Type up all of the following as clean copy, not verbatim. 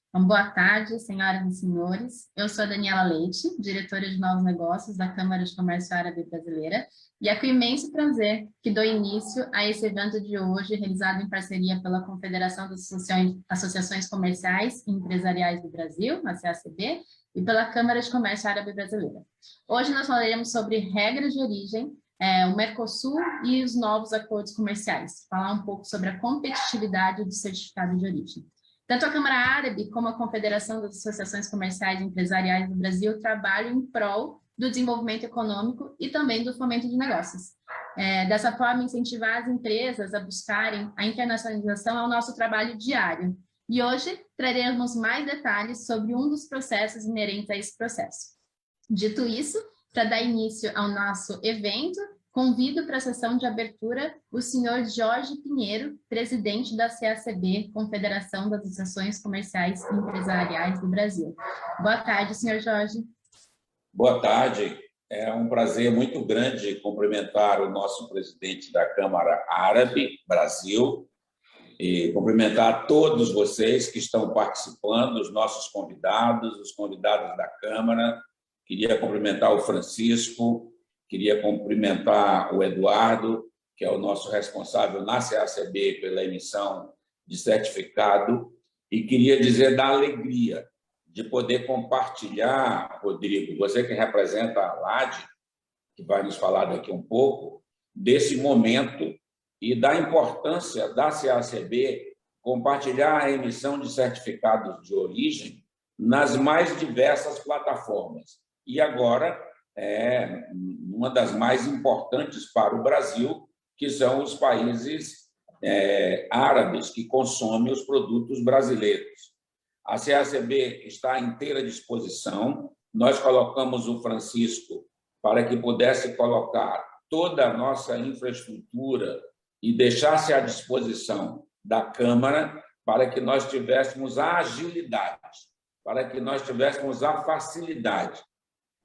Então, boa tarde, senhoras e senhores. Eu sou a Daniela Leite, diretora de Novos Negócios da Câmara de Comércio Árabe Brasileira, e é com imenso prazer que dou início a esse evento de hoje, realizado em parceria pela Confederação das Associações Comerciais e Empresariais do Brasil, a CACB, e pela Câmara de Comércio Árabe Brasileira. Hoje nós falaremos sobre regras de origem, o Mercosul e os novos acordos comerciais, falar um pouco sobre a competitividade do certificado de origem. Tanto a Câmara Árabe como a Confederação das Associações Comerciais e Empresariais do Brasil trabalham em prol do desenvolvimento econômico e também do fomento de negócios. Dessa forma, incentivar as empresas a buscarem a internacionalização é o nosso trabalho diário. E hoje traremos mais detalhes sobre um dos processos inerentes a esse processo. Dito isso, para dar início ao nosso evento, convido para a sessão de abertura o senhor Jorge Pinheiro, presidente da CACB, Confederação das Associações Comerciais e Empresariais do Brasil. Boa tarde, senhor Jorge. Boa tarde. É um prazer muito grande cumprimentar o nosso presidente da Câmara Árabe Brasil e cumprimentar todos vocês que estão participando, os nossos convidados, os convidados da Câmara. Queria cumprimentar o Francisco, queria cumprimentar o Eduardo, que é o nosso responsável na CACB pela emissão de certificado, e queria dizer da alegria de poder compartilhar, Rodrigo, você que representa a LAD, que vai nos falar daqui um pouco, desse momento e da importância da CACB compartilhar a emissão de certificados de origem nas mais diversas plataformas. E agora, uma das mais importantes para o Brasil, que são os países árabes que consomem os produtos brasileiros. A CACB está à inteira disposição. Nós colocamos o Francisco para que pudesse colocar toda a nossa infraestrutura e deixasse à disposição da Câmara para que nós tivéssemos a agilidade, para que nós tivéssemos a facilidade,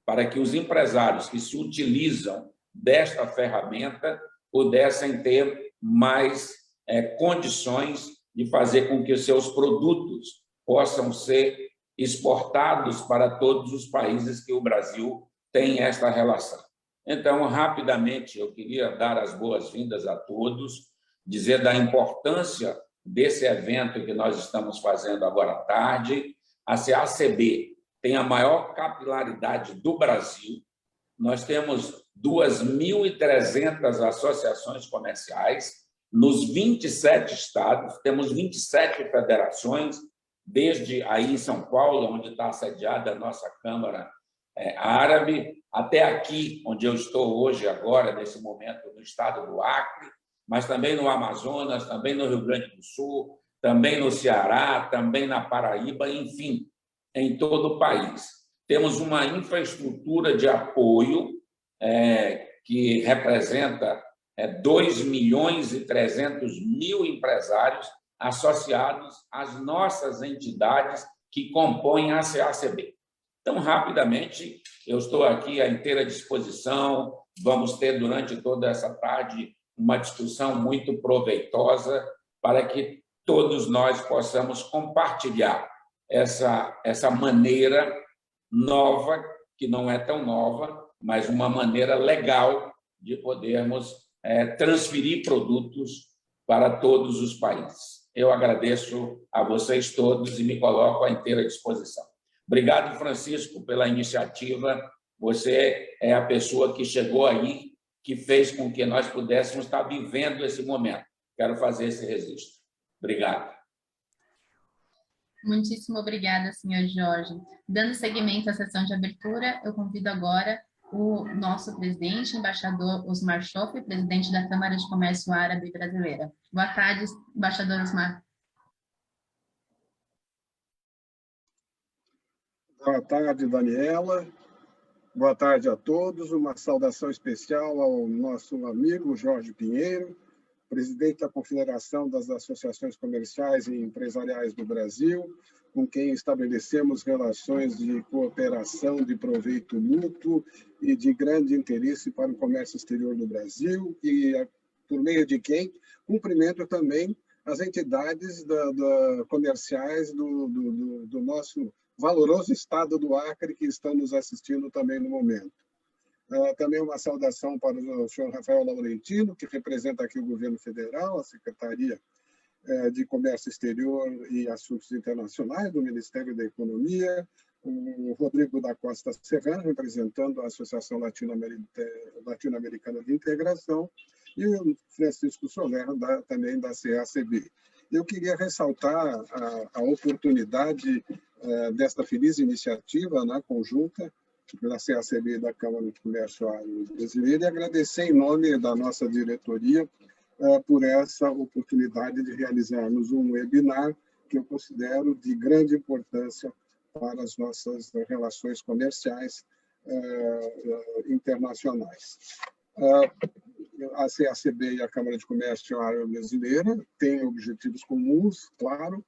para que os empresários que se utilizam desta ferramenta pudessem ter mais condições de fazer com que os seus produtos possam ser exportados para todos os países que o Brasil tem esta relação. Então, rapidamente, eu queria dar as boas-vindas a todos, dizer da importância desse evento que nós estamos fazendo agora à tarde. A CACB tem a maior capilaridade do Brasil. Nós temos 2.300 associações comerciais nos 27 estados, temos 27 federações, desde aí em São Paulo, onde está sediada a nossa Câmara Árabe, até aqui, onde eu estou hoje, agora, nesse momento, no estado do Acre, mas também no Amazonas, também no Rio Grande do Sul, também no Ceará, também na Paraíba, enfim, em todo o país. Temos uma infraestrutura de apoio que representa 2.300.000 empresários associados às nossas entidades que compõem a CACB. Então, rapidamente, eu estou aqui à inteira disposição, vamos ter durante toda essa tarde uma discussão muito proveitosa para que todos nós possamos compartilhar essa maneira nova, que não é tão nova, mas uma maneira legal de podermos transferir produtos para todos os países. Eu agradeço a vocês todos e me coloco à inteira disposição. Obrigado, Francisco, pela iniciativa. Você é a pessoa que chegou aí, que fez com que nós pudéssemos estar vivendo esse momento. Quero fazer esse registro. Obrigado. Muitíssimo obrigada, senhor Jorge. Dando seguimento à sessão de abertura, eu convido agora o nosso presidente, embaixador Osmar Chofe, presidente da Câmara de Comércio Árabe Brasileira. Boa tarde, embaixador Osmar. Boa tarde, Daniela. Boa tarde a todos. Uma saudação especial ao nosso amigo Jorge Pinheiro, presidente da Confederação das Associações Comerciais e Empresariais do Brasil, com quem estabelecemos relações de cooperação, de proveito mútuo e de grande interesse para o comércio exterior do Brasil, e por meio de quem cumprimento também as entidades comerciais do nosso valoroso estado do Acre, que estão nos assistindo também no momento. Também uma saudação para o senhor Rafael Laurentino, que representa aqui o governo federal, a Secretaria de Comércio Exterior e Assuntos Internacionais do Ministério da Economia, o Rodrigo da Costa Serrano, representando a Associação Latino-Americana de Integração, e o Francisco Soler, também da CACB. Eu queria ressaltar a oportunidade desta feliz iniciativa, né, conjunta pela CACB e da Câmara de Comércio Brasileira, e agradecer em nome da nossa diretoria por essa oportunidade de realizarmos um webinar que eu considero de grande importância para as nossas relações comerciais internacionais. A CACB e a Câmara de Comércio Árabe Brasileira têm objetivos comuns, claro,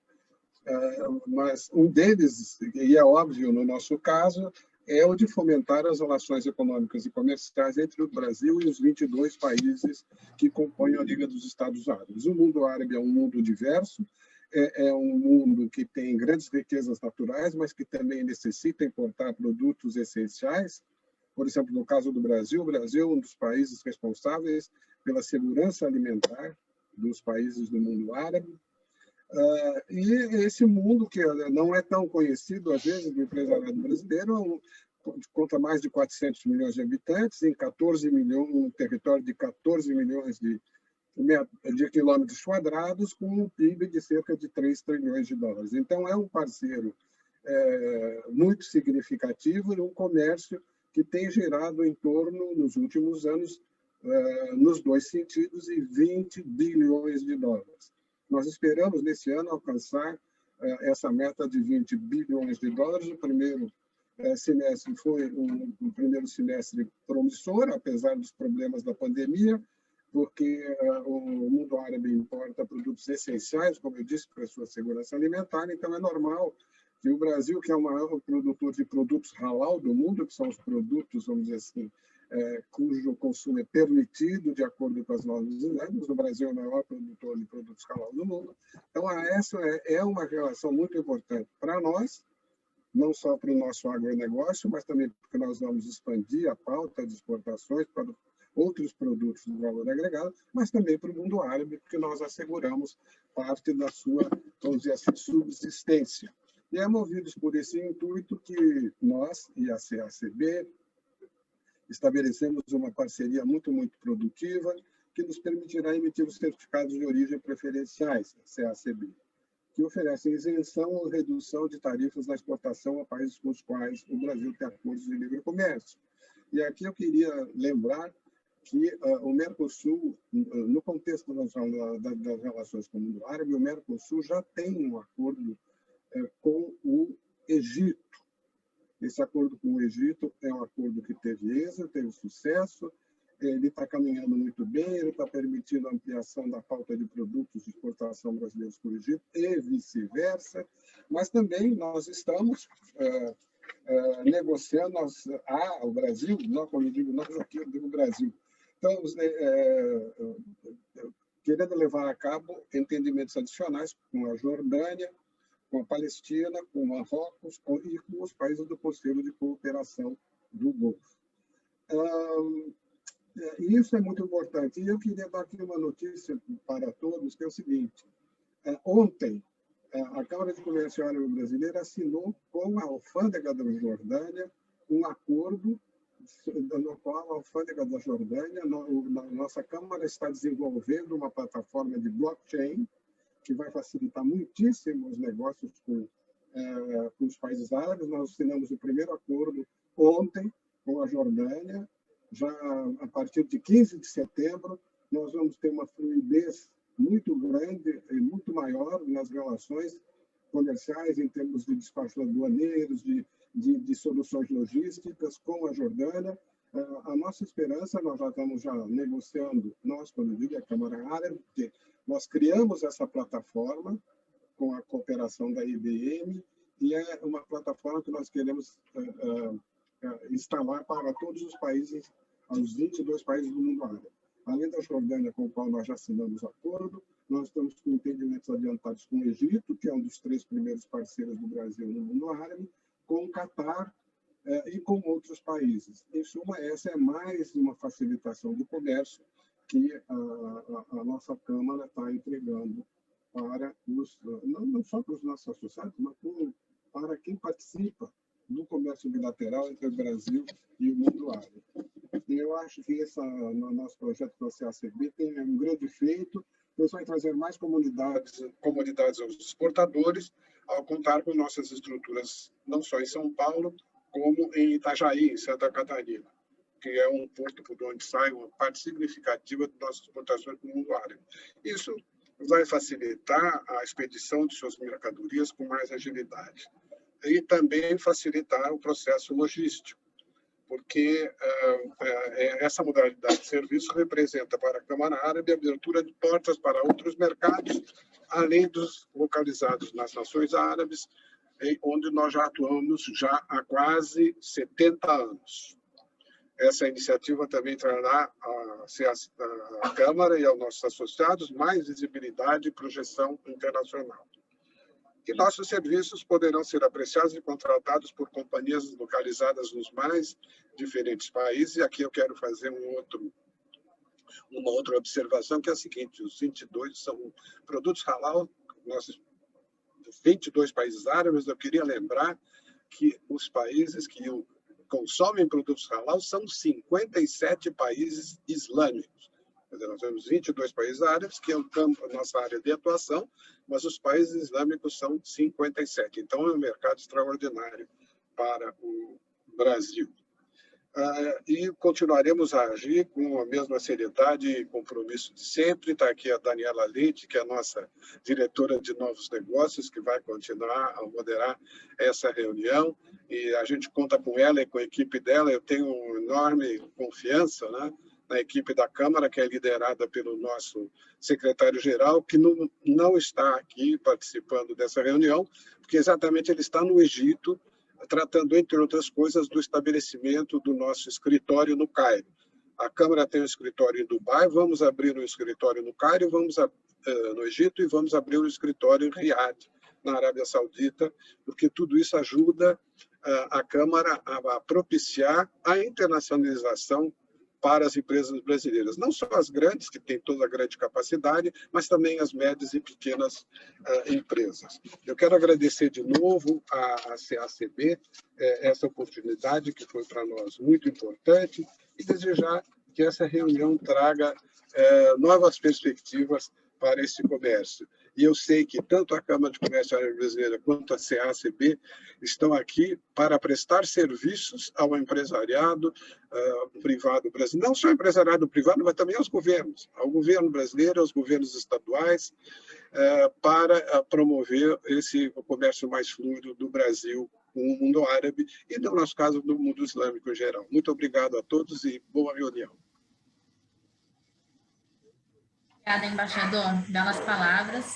mas um deles, e é óbvio no nosso caso, é o de fomentar as relações econômicas e comerciais entre o Brasil e os 22 países que compõem a Liga dos Estados Árabes. O mundo árabe é um mundo diverso, é um mundo que tem grandes riquezas naturais, mas que também necessita importar produtos essenciais. Por exemplo, no caso do Brasil, o Brasil é um dos países responsáveis pela segurança alimentar dos países do mundo árabe. E esse mundo, que não é tão conhecido, às vezes, do empresariado brasileiro, conta mais de 400 milhões de habitantes, em 14 milhões, um território de 14 milhões de quilômetros quadrados, com um PIB de cerca de 3 trilhões de dólares. Então, é um parceiro muito significativo e um comércio que tem gerado em torno, nos últimos anos, nos dois sentidos, 20 bilhões de dólares. Nós esperamos, nesse ano, alcançar essa meta de 20 bilhões de dólares. O primeiro semestre foi um primeiro semestre promissor, apesar dos problemas da pandemia, porque o mundo árabe importa produtos essenciais, como eu disse, para a sua segurança alimentar. Então, é normal que o Brasil, que é o maior produtor de produtos halal do mundo, que são os produtos, vamos dizer assim, cujo consumo é permitido de acordo com as normas islâmicas. O Brasil é o maior produtor de produtos halal do mundo. Então, essa é uma relação muito importante para nós, não só para o nosso agronegócio, mas também porque nós vamos expandir a pauta de exportações para outros produtos de valor agregado, mas também para o mundo árabe, porque nós asseguramos parte da sua, vamos dizer assim, subsistência. E é movidos por esse intuito que nós e a CACB estabelecemos uma parceria muito produtiva que nos permitirá emitir os certificados de origem preferenciais, CACB, que oferecem isenção ou redução de tarifas na exportação a países com os quais o Brasil tem acordos de livre comércio. E aqui eu queria lembrar que o Mercosul, no contexto das relações com o mundo árabe, o Mercosul já tem um acordo com o Egito. Esse acordo com o Egito é um acordo que teve êxito, teve sucesso, ele está caminhando muito bem, ele está permitindo a ampliação da pauta de produtos de exportação brasileiros para o Egito e vice-versa, mas também nós estamos negociando, o Brasil, não, quando eu digo nós aqui, eu digo o Brasil, estamos querendo levar a cabo entendimentos adicionais com a Jordânia, com a Palestina, com o Marrocos e com os países do Conselho de Cooperação do Golfo. Isso é muito importante. E eu queria dar aqui uma notícia para todos, que é o seguinte. Ontem, a Câmara de Comércio Árabe Brasileira assinou com a Alfândega da Jordânia um acordo no qual a Alfândega da Jordânia, nossa Câmara está desenvolvendo uma plataforma de blockchain que vai facilitar muitíssimo os negócios com os países árabes. Nós assinamos o primeiro acordo ontem com a Jordânia. Já a partir de 15 de setembro, nós vamos ter uma fluidez muito grande e muito maior nas relações comerciais, em termos de despachos aduaneiros, de soluções logísticas com a Jordânia. A nossa esperança, nós já estamos negociando, nós, quando eu digo a Câmara Árabe, porque nós criamos essa plataforma com a cooperação da IBM, e é uma plataforma que nós queremos instalar para todos os países, os 22 países do mundo árabe. Além da Jordânia, com o qual nós já assinamos acordo, Nós estamos com entendimentos adiantados com o Egito, que é um dos 3 primeiros parceiros do Brasil no mundo árabe, com o Catar e com outros países. Em suma, essa é mais uma facilitação do comércio que a nossa Câmara está entregando para não só para os nossos associados, mas para quem participa do comércio bilateral entre o Brasil e o mundo árabe. E eu acho que no nosso projeto da CACB tem um grande feito, nós vamos trazer mais comunidades aos exportadores, ao contar com nossas estruturas, não só em São Paulo, como em Itajaí, em Santa Catarina, que é um porto por onde sai uma parte significativa de nossas exportações para o mundo árabe. Isso vai facilitar a expedição de suas mercadorias com mais agilidade. E também facilitar o processo logístico, porque essa modalidade de serviço representa para a Câmara Árabe a abertura de portas para outros mercados, além dos localizados nas nações árabes, onde nós já atuamos já há quase 70 anos. Essa iniciativa também trará à Câmara e aos nossos associados mais visibilidade e projeção internacional. E nossos serviços poderão ser apreciados e contratados por companhias localizadas nos mais diferentes países. E aqui eu quero fazer uma outra observação, que é a seguinte: os 22 são produtos halal, nossos 22 países árabes. Eu queria lembrar que os países que consomem produtos halal são 57 países islâmicos. Quer dizer, nós temos 22 países árabes, que é a nossa área de atuação, mas os países islâmicos são 57. Então, é um mercado extraordinário para o Brasil. E continuaremos a agir com a mesma seriedade e compromisso de sempre. Está aqui a Daniela Leite, que é a nossa diretora de novos negócios, que vai continuar a moderar essa reunião. E a gente conta com ela e com a equipe dela. Eu tenho uma enorme confiança, né, na equipe da Câmara, que é liderada pelo nosso secretário-geral, que não está aqui participando dessa reunião, porque exatamente ele está no Egito, tratando, entre outras coisas, do estabelecimento do nosso escritório no Cairo. A Câmara tem um escritório em Dubai, vamos abrir um escritório no Cairo, no Egito, e vamos abrir um escritório em Riad, na Arábia Saudita, porque tudo isso ajuda a Câmara a propiciar a internacionalização para as empresas brasileiras, não só as grandes, que têm toda a grande capacidade, mas também as médias e pequenas empresas. Eu quero agradecer de novo à CACB essa oportunidade, que foi para nós muito importante, e desejar que essa reunião traga novas perspectivas para esse comércio. E eu sei que tanto a Câmara de Comércio Árabe Brasileira quanto a CACB estão aqui para prestar serviços ao empresariado privado brasileiro. Não só ao empresariado privado, mas também aos governos, ao governo brasileiro, aos governos estaduais, para promover esse comércio mais fluido do Brasil com o mundo árabe e, no nosso caso, do mundo islâmico em geral. Muito obrigado a todos e boa reunião. Obrigada, embaixador, belas palavras.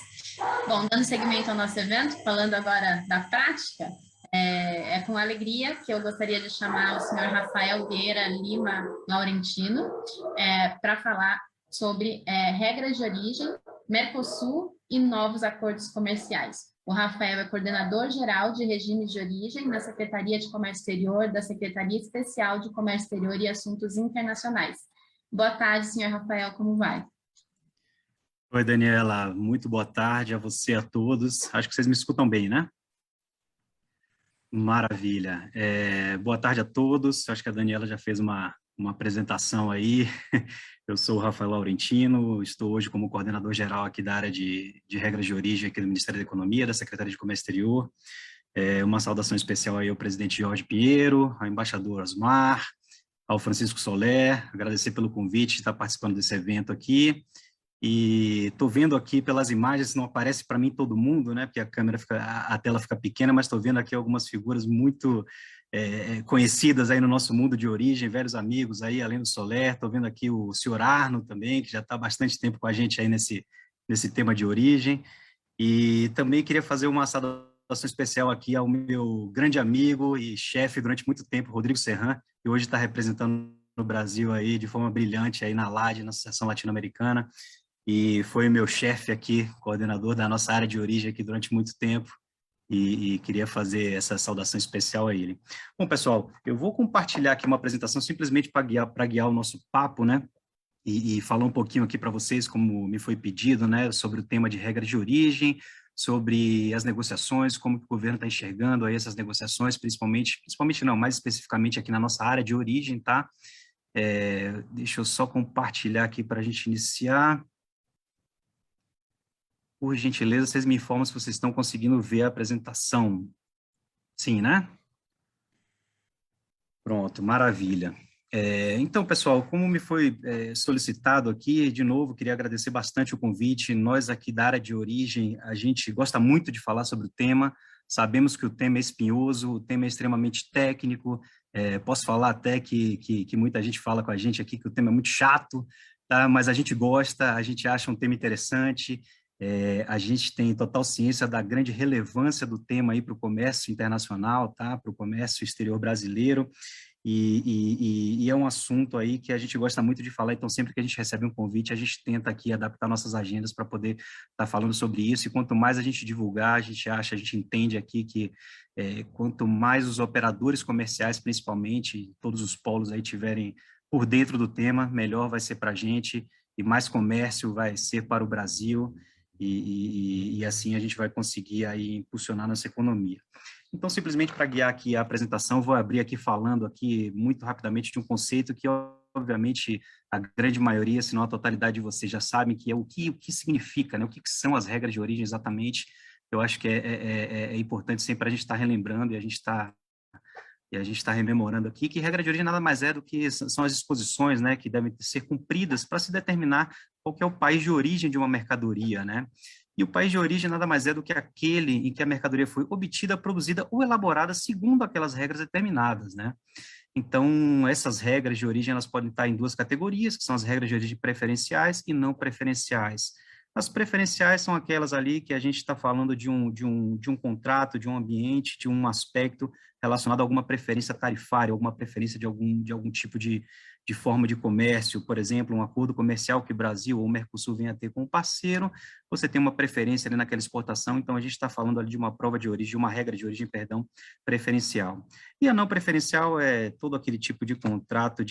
Bom, dando seguimento ao nosso evento, falando agora da prática, é com alegria que eu gostaria de chamar o senhor Rafael Vieira Lima Laurentino para falar sobre regras de origem, Mercosul e novos acordos comerciais. O Rafael é coordenador-geral de regimes de origem na Secretaria de Comércio Exterior da Secretaria Especial de Comércio Exterior e Assuntos Internacionais. Boa tarde, senhor Rafael, como vai? Oi, Daniela, muito boa tarde a você, a todos. Acho que vocês me escutam bem, né? Maravilha. Boa tarde a todos. Acho que a Daniela já fez uma apresentação aí. Eu sou o Rafael Laurentino, estou hoje como coordenador-geral aqui da área de regras de origem aqui do Ministério da Economia, da Secretaria de Comércio Exterior. Uma saudação especial aí ao presidente Jorge Pinheiro, ao embaixador Osmar, ao Francisco Soler, agradecer pelo convite de estar participando desse evento aqui. E estou vendo aqui pelas imagens, não aparece para mim todo mundo, né? Porque a tela fica pequena, mas estou vendo aqui algumas figuras muito conhecidas aí no nosso mundo de origem, velhos amigos aí, além do Soler. Estou vendo aqui o senhor Arno também, que já está há bastante tempo com a gente aí nesse tema de origem. E também queria fazer uma saudação especial aqui ao meu grande amigo e chefe durante muito tempo, Rodrigo Serran, que hoje está representando no Brasil aí de forma brilhante aí na LAD, na Associação Latino-Americana. e foi meu chefe aqui, coordenador da nossa área de origem aqui durante muito tempo, e queria fazer essa saudação especial a ele. Bom, pessoal, eu vou compartilhar aqui uma apresentação simplesmente para guiar o nosso papo, né? E falar um pouquinho aqui para vocês, como me foi pedido, né, sobre o tema de regra de origem, sobre as negociações, como que o governo está enxergando aí essas negociações, principalmente não, mais especificamente aqui na nossa área de origem, tá? Deixa eu só compartilhar aqui para a gente iniciar. Por gentileza, vocês me informam se vocês estão conseguindo ver a apresentação. Sim, né? Pronto, maravilha. Então, pessoal, como me foi solicitado aqui, de novo, queria agradecer bastante o convite. Nós aqui da área de origem, a gente gosta muito de falar sobre o tema, sabemos que o tema é espinhoso, o tema é extremamente técnico, posso falar até que muita gente fala com a gente aqui que o tema é muito chato, tá? Mas a gente gosta, a gente acha um tema interessante, a gente tem total ciência da grande relevância do tema aí para o comércio internacional, tá? Para o comércio exterior brasileiro, e é um assunto aí que a gente gosta muito de falar, então sempre que a gente recebe um convite, a gente tenta aqui adaptar nossas agendas para poder estar falando sobre isso, e quanto mais a gente divulgar, a gente entende aqui que quanto mais os operadores comerciais, principalmente, todos os polos aí tiverem por dentro do tema, melhor vai ser para a gente, e mais comércio vai ser para o Brasil, e assim a gente vai conseguir aí impulsionar nossa economia. Então, simplesmente para guiar aqui a apresentação, vou abrir aqui falando aqui muito rapidamente de um conceito que, obviamente, a grande maioria, se não a totalidade de vocês já sabem, que é o que significa, né? O que são as regras de origem exatamente. Eu acho que é importante sempre a gente estar relembrando e a gente está rememorando aqui que regra de origem nada mais é do que são as disposições, né, que devem ser cumpridas para se determinar qual que é o país de origem de uma mercadoria, né? E o país de origem nada mais é do que aquele em que a mercadoria foi obtida, produzida ou elaborada segundo aquelas regras determinadas, né? Então, essas regras de origem, elas podem estar em duas categorias, que são as regras de origem preferenciais e não preferenciais. As preferenciais são aquelas ali que a gente está falando de um contrato, de um ambiente, de um aspecto relacionado a alguma preferência tarifária, alguma preferência de algum tipo de forma de comércio, por exemplo, um acordo comercial que o Brasil ou o Mercosul venha a ter com um parceiro, você tem uma preferência ali naquela exportação, então a gente está falando ali de uma prova de origem, de uma regra de origem, perdão, preferencial. E a não preferencial é todo aquele tipo de contrato,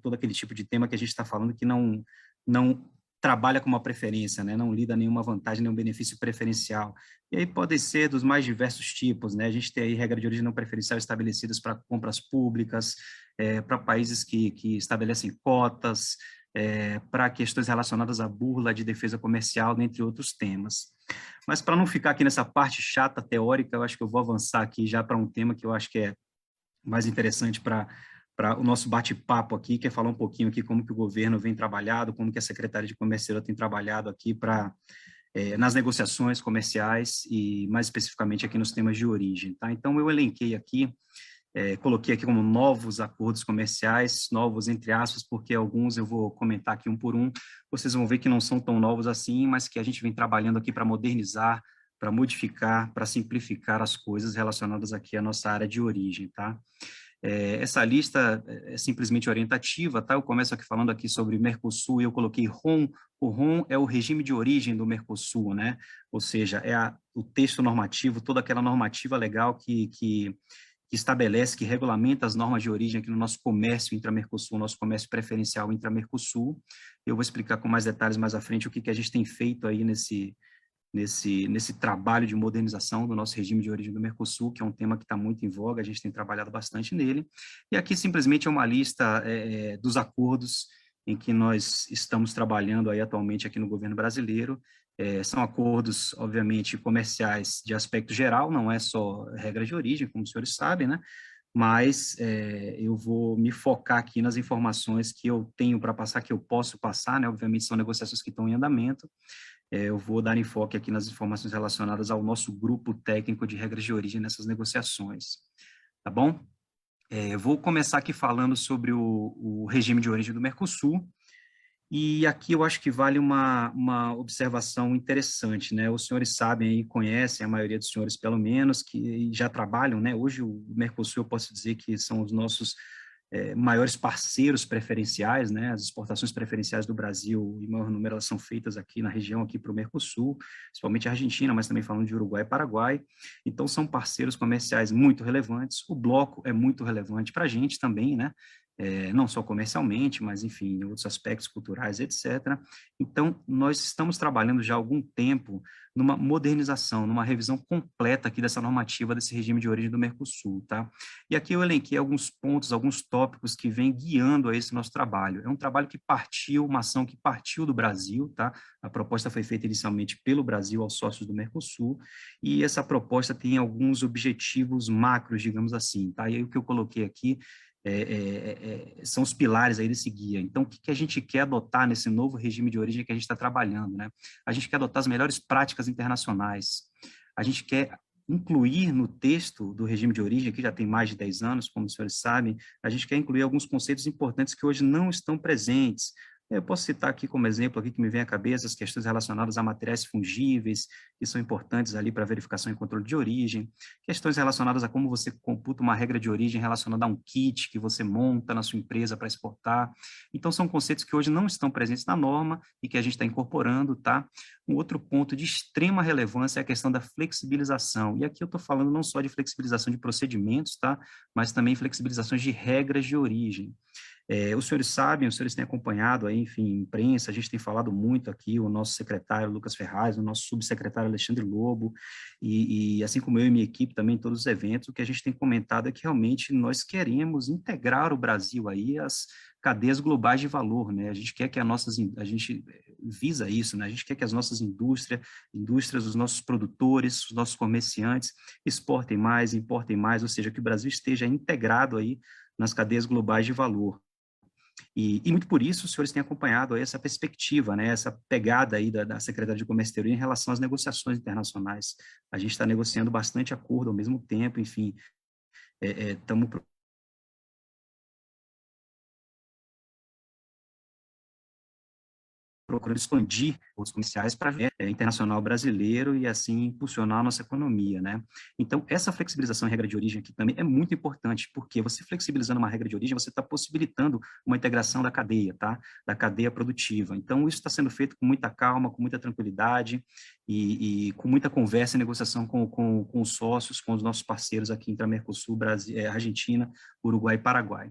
todo aquele tipo de tema que a gente está falando que não trabalha com uma preferência, né? Não lhe dá nenhuma vantagem, nenhum benefício preferencial. E aí pode ser dos mais diversos tipos, né? A gente tem aí regra de origem não preferencial estabelecidas para compras públicas, para países que estabelecem cotas, para questões relacionadas à burla de defesa comercial, dentre outros temas. Mas para não ficar aqui nessa parte chata, teórica, eu acho que eu vou avançar aqui já para um tema que eu acho que é mais interessante para o nosso bate-papo aqui, que é falar um pouquinho aqui como que o governo vem trabalhado, como que a Secretaria de Comércio tem trabalhado aqui nas negociações comerciais e mais especificamente aqui nos temas de origem, tá? Então eu elenquei aqui, coloquei aqui como novos acordos comerciais, novos entre aspas, porque alguns eu vou comentar aqui um por um, vocês vão ver que não são tão novos assim, mas que a gente vem trabalhando aqui para modernizar, para modificar, para simplificar as coisas relacionadas aqui à nossa área de origem, tá? Essa lista é simplesmente orientativa, tá? Eu começo aqui falando aqui sobre Mercosul e eu coloquei ROM. O ROM é o regime de origem do Mercosul, né? Ou seja, o texto normativo, toda aquela normativa legal que estabelece, que regulamenta as normas de origem aqui no nosso comércio intra-Mercosul, nosso comércio preferencial intra-Mercosul. Eu vou explicar com mais detalhes mais à frente o que a gente tem feito aí nesse trabalho de modernização do nosso regime de origem do Mercosul, que é um tema que está muito em voga, a gente tem trabalhado bastante nele, e aqui simplesmente é uma lista dos acordos em que nós estamos trabalhando aí atualmente aqui no governo brasileiro. São acordos, obviamente, comerciais de aspecto geral, não é só regra de origem, como os senhores sabem, né? Mas eu vou me focar aqui nas informações que eu tenho para passar, que eu posso passar, né? Obviamente são negociações que estão em andamento. Eu vou dar enfoque aqui nas informações relacionadas ao nosso grupo técnico de regras de origem nessas negociações, tá bom? Eu vou começar aqui falando sobre o regime de origem do Mercosul, e aqui eu acho que vale uma observação interessante, né? Os senhores sabem e conhecem, a maioria dos senhores pelo menos, que já trabalham, né? Hoje o Mercosul eu posso dizer que são os nossos maiores parceiros preferenciais, né? As exportações preferenciais do Brasil, em maior número, elas são feitas aqui na região, aqui para o Mercosul, principalmente a Argentina, mas também falando de Uruguai e Paraguai. Então, são parceiros comerciais muito relevantes. O bloco é muito relevante para a gente também, né? Não só comercialmente, mas, enfim, em outros aspectos culturais, etc. Então, nós estamos trabalhando já há algum tempo numa modernização, numa revisão completa aqui dessa normativa, desse regime de origem do Mercosul, tá? E aqui eu elenquei alguns pontos, alguns tópicos que vêm guiando a esse nosso trabalho. É um trabalho que partiu, uma ação que partiu do Brasil, tá? A proposta foi feita inicialmente pelo Brasil aos sócios do Mercosul, e essa proposta tem alguns objetivos macros, digamos assim, tá? E aí o que eu coloquei aqui são os pilares aí desse guia. Então, o que a gente quer adotar nesse novo regime de origem que a gente está trabalhando, né? A gente quer adotar as melhores práticas internacionais, a gente quer incluir no texto do regime de origem, que já tem mais de 10 anos, como os senhores sabem, a gente quer incluir alguns conceitos importantes que hoje não estão presentes. Eu posso citar aqui como exemplo, aqui que me vem à cabeça, as questões relacionadas a materiais fungíveis, que são importantes ali para verificação e controle de origem, questões relacionadas a como você computa uma regra de origem relacionada a um kit que você monta na sua empresa para exportar. Então, são conceitos que hoje não estão presentes na norma e que a gente está incorporando, tá? Um outro ponto de extrema relevância é a questão da flexibilização. E aqui eu estou falando não só de flexibilização de procedimentos, tá? Mas também flexibilizações de regras de origem. Os senhores sabem, os senhores têm acompanhado aí, enfim, imprensa, a gente tem falado muito aqui, o nosso secretário Lucas Ferraz, o nosso subsecretário Alexandre Lobo, e assim como eu e minha equipe também em todos os eventos, o que a gente tem comentado é que realmente nós queremos integrar o Brasil aí às cadeias globais de valor, né? A gente quer que a gente visa isso, né? A gente quer que as nossas indústrias, os nossos produtores, os nossos comerciantes exportem mais, importem mais, ou seja, que o Brasil esteja integrado aí nas cadeias globais de valor. E muito por isso os senhores têm acompanhado aí essa perspectiva, né, essa pegada aí da Secretaria de Comércio Exterior em relação às negociações internacionais. A gente está negociando bastante acordo ao mesmo tempo, enfim, estamos procurando expandir os comerciais para internacional brasileiro e assim impulsionar a nossa economia, né? Então, essa flexibilização em regra de origem aqui também é muito importante, porque você flexibilizando uma regra de origem, você está possibilitando uma integração da cadeia, tá? Da cadeia produtiva. Então, isso está sendo feito com muita calma, com muita tranquilidade e com muita conversa e negociação com os sócios, com os nossos parceiros aqui entre a Mercosul, Brasil, Argentina, Uruguai e Paraguai.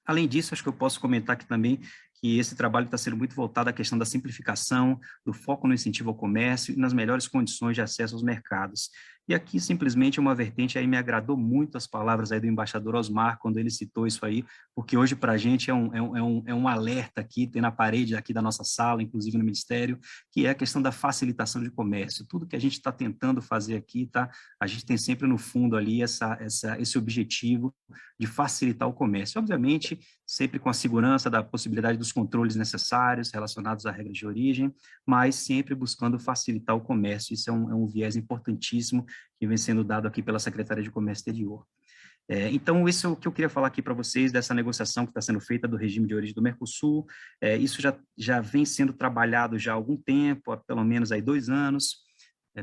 Além disso, acho que eu posso comentar aqui também que esse trabalho está sendo muito voltado à questão da simplificação, do foco no incentivo ao comércio e nas melhores condições de acesso aos mercados. E aqui, simplesmente, uma vertente, aí me agradou muito as palavras aí do embaixador Osmar, quando ele citou isso aí, porque hoje, para a gente, é um alerta aqui, tem na parede aqui da nossa sala, inclusive no Ministério, que é a questão da facilitação de comércio. Tudo que a gente está tentando fazer aqui, tá? A gente tem sempre no fundo ali esse objetivo de facilitar o comércio. Obviamente, sempre com a segurança da possibilidade dos controles necessários relacionados à regra de origem, mas sempre buscando facilitar o comércio. Isso é um viés importantíssimo que vem sendo dado aqui pela Secretaria de Comércio Exterior. Então, isso é o que eu queria falar aqui para vocês, dessa negociação que está sendo feita do regime de origem do Mercosul. Isso já vem sendo trabalhado já há algum tempo, há pelo menos aí 2 anos,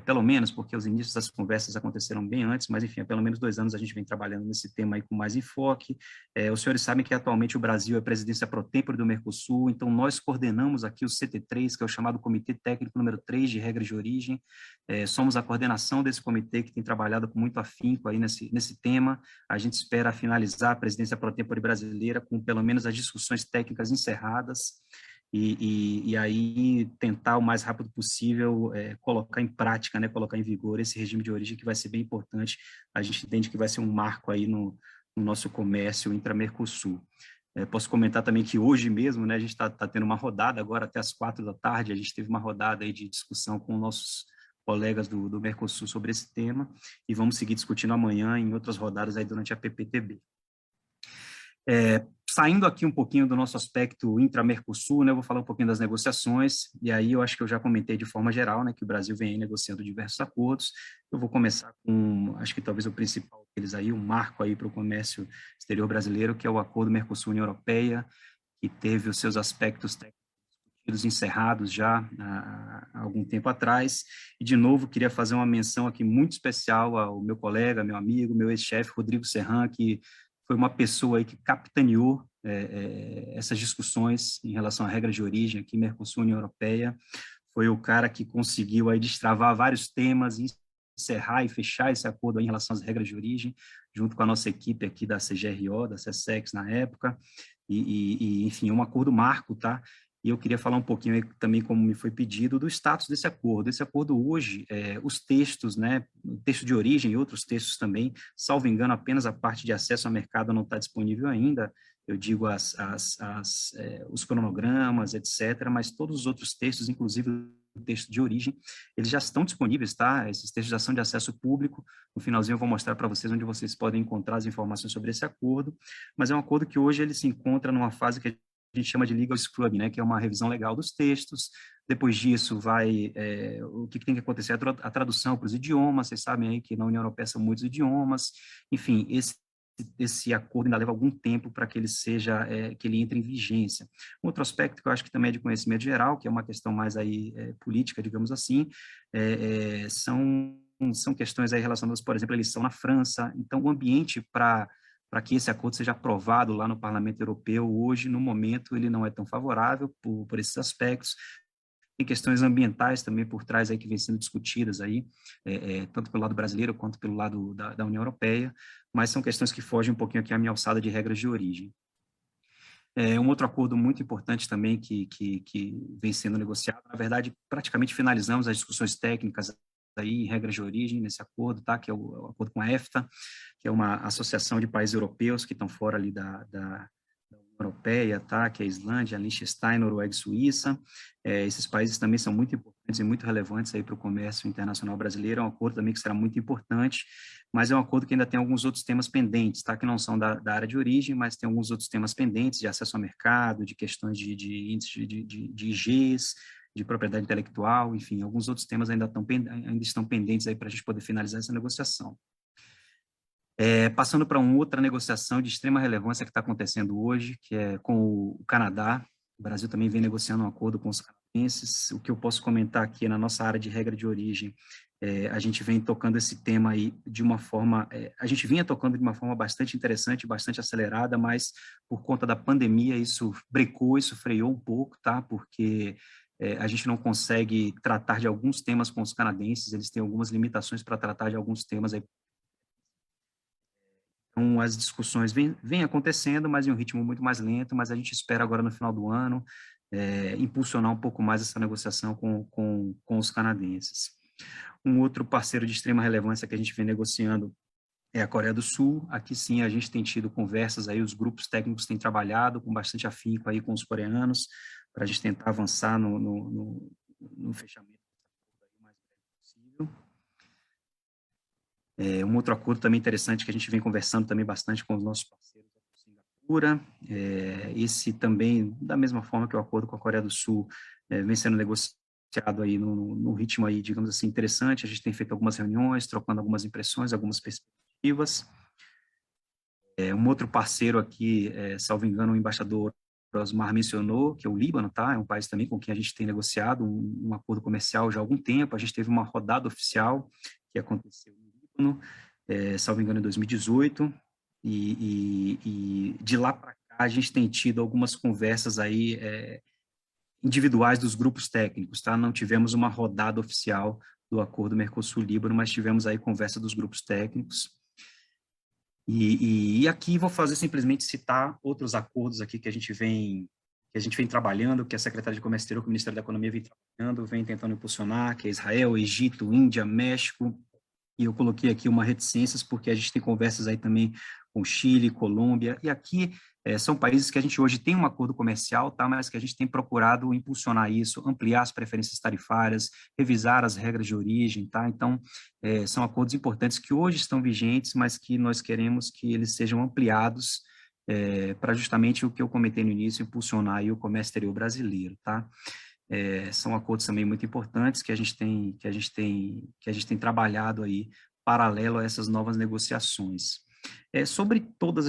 pelo menos, porque os inícios das conversas aconteceram bem antes, mas, enfim, há pelo menos 2 anos a gente vem trabalhando nesse tema aí com mais enfoque. Os senhores sabem que atualmente o Brasil é presidência pro tempore do Mercosul, então nós coordenamos aqui o CT3, que é o chamado Comitê Técnico número 3 de Regras de Origem. Somos a coordenação desse comitê que tem trabalhado com muito afinco aí nesse tema. A gente espera finalizar a presidência pro tempore brasileira com pelo menos as discussões técnicas encerradas, e aí tentar o mais rápido possível colocar em prática, né, colocar em vigor esse regime de origem que vai ser bem importante. A gente entende que vai ser um marco aí no nosso comércio intra-Mercosul. Posso comentar também que hoje mesmo, né, a gente está tendo uma rodada agora até as 4 da tarde, a gente teve uma rodada aí de discussão com nossos colegas do Mercosul sobre esse tema, e vamos seguir discutindo amanhã em outras rodadas aí durante a PPTB. Saindo aqui um pouquinho do nosso aspecto intra-Mercosul, né, eu vou falar um pouquinho das negociações, e aí eu acho que eu já comentei de forma geral, né, que o Brasil vem negociando diversos acordos. Eu vou começar com, acho que talvez o principal deles aí, um marco aí para o comércio exterior brasileiro, que é o Acordo Mercosul-União Europeia, que teve os seus aspectos técnicos encerrados já há algum tempo atrás, e de novo queria fazer uma menção aqui muito especial ao meu colega, meu amigo, meu ex-chefe Rodrigo Serran, que foi uma pessoa aí que capitaneou essas discussões em relação à regra de origem aqui, Mercosul, União Europeia. Foi o cara que conseguiu aí destravar vários temas, encerrar e fechar esse acordo aí em relação às regras de origem, junto com a nossa equipe aqui da CGRO, da CSEX na época, enfim, um acordo marco, tá? E eu queria falar um pouquinho aí também, como me foi pedido, do status desse acordo. Esse acordo hoje, os textos, né, o texto de origem e outros textos também, salvo engano, apenas a parte de acesso ao mercado não está disponível ainda, eu digo os cronogramas, etc., mas todos os outros textos, inclusive o texto de origem, eles já estão disponíveis, tá? Esses textos já são de acesso público. No finalzinho eu vou mostrar para vocês onde vocês podem encontrar as informações sobre esse acordo, mas é um acordo que hoje ele se encontra numa fase que a gente chama de legal scrubbing, né, que é uma revisão legal dos textos. Depois disso o que tem que acontecer? A tradução para os idiomas. Vocês sabem aí que na União Europeia são muitos idiomas. Enfim, esse acordo ainda leva algum tempo para que ele que ele entre em vigência. Um outro aspecto que eu acho que também é de conhecimento geral, que é uma questão mais aí política, digamos assim, são questões aí relacionadas, por exemplo, à eleição na França. Então, o ambiente para que esse acordo seja aprovado lá no Parlamento Europeu hoje, no momento, ele não é tão favorável por esses aspectos. Tem questões ambientais também por trás aí que vêm sendo discutidas aí, tanto pelo lado brasileiro quanto pelo lado da União Europeia, mas são questões que fogem um pouquinho aqui à minha alçada de regras de origem. Um outro acordo muito importante também que vem sendo negociado, na verdade, praticamente finalizamos as discussões técnicas aí, regras de origem nesse acordo, tá? Que é o acordo com a EFTA, que é uma associação de países europeus que estão fora ali da União Europeia, tá? Que é a Islândia, Liechtenstein, Noruega e Suíça. Esses países também são muito importantes e muito relevantes aí para o comércio internacional brasileiro. É um acordo também que será muito importante, mas é um acordo que ainda tem alguns outros temas pendentes, tá? Que não são da área de origem, mas tem alguns outros temas pendentes de acesso ao mercado, de questões de índice de IGs, de propriedade intelectual, enfim, alguns outros temas ainda estão pendentes aí para a gente poder finalizar essa negociação. Passando para uma outra negociação de extrema relevância que está acontecendo hoje, que é com o Canadá. O Brasil também vem negociando um acordo com os canadenses. O que eu posso comentar aqui na nossa área de regra de origem, a gente vem tocando esse tema aí de uma forma, a gente vinha tocando de uma forma bastante interessante, bastante acelerada, mas por conta da pandemia isso brecou, isso freou um pouco, tá? Porque a gente não consegue tratar de alguns temas com os canadenses, eles têm algumas limitações para tratar de alguns temas aí. Então, as discussões vêm acontecendo, mas em um ritmo muito mais lento, mas a gente espera agora no final do ano impulsionar um pouco mais essa negociação com os canadenses. Um outro parceiro de extrema relevância que a gente vem negociando é a Coreia do Sul. Aqui sim a gente tem tido conversas aí, os grupos técnicos têm trabalhado com bastante afinco aí com os coreanos, para a gente tentar avançar no fechamento o mais breve possível. Um outro acordo também interessante que a gente vem conversando também bastante com os nossos parceiros da Singapura, esse também, da mesma forma que o acordo com a Coreia do Sul, vem sendo negociado aí num ritmo aí, digamos assim, interessante. A gente tem feito algumas reuniões, trocando algumas impressões, algumas perspectivas. Um outro parceiro aqui, salvo engano, o embaixador Osmar mencionou, que é o Líbano, tá? É um país também com quem a gente tem negociado um acordo comercial já há algum tempo. A gente teve uma rodada oficial que aconteceu no Líbano, salvo engano, em 2018, e de lá para cá a gente tem tido algumas conversas aí individuais dos grupos técnicos, tá? Não tivemos uma rodada oficial do acordo Mercosul-Líbano, mas tivemos aí conversa dos grupos técnicos. E aqui vou fazer simplesmente citar outros acordos aqui que a gente vem trabalhando, que a Secretaria de Comércio Exterior, que o Ministério da Economia vem trabalhando, vem tentando impulsionar, que é Israel, Egito, Índia, México, e eu coloquei aqui uma reticências, porque a gente tem conversas aí também com Chile, Colômbia, e aqui são países que a gente hoje tem um acordo comercial, tá, mas que a gente tem procurado impulsionar isso, ampliar as preferências tarifárias, revisar as regras de origem, tá, então são acordos importantes que hoje estão vigentes, mas que nós queremos que eles sejam ampliados para justamente o que eu comentei no início, impulsionar aí o comércio exterior brasileiro, tá. São acordos também muito importantes que a gente tem trabalhado aí paralelo a essas novas negociações. Sobre todo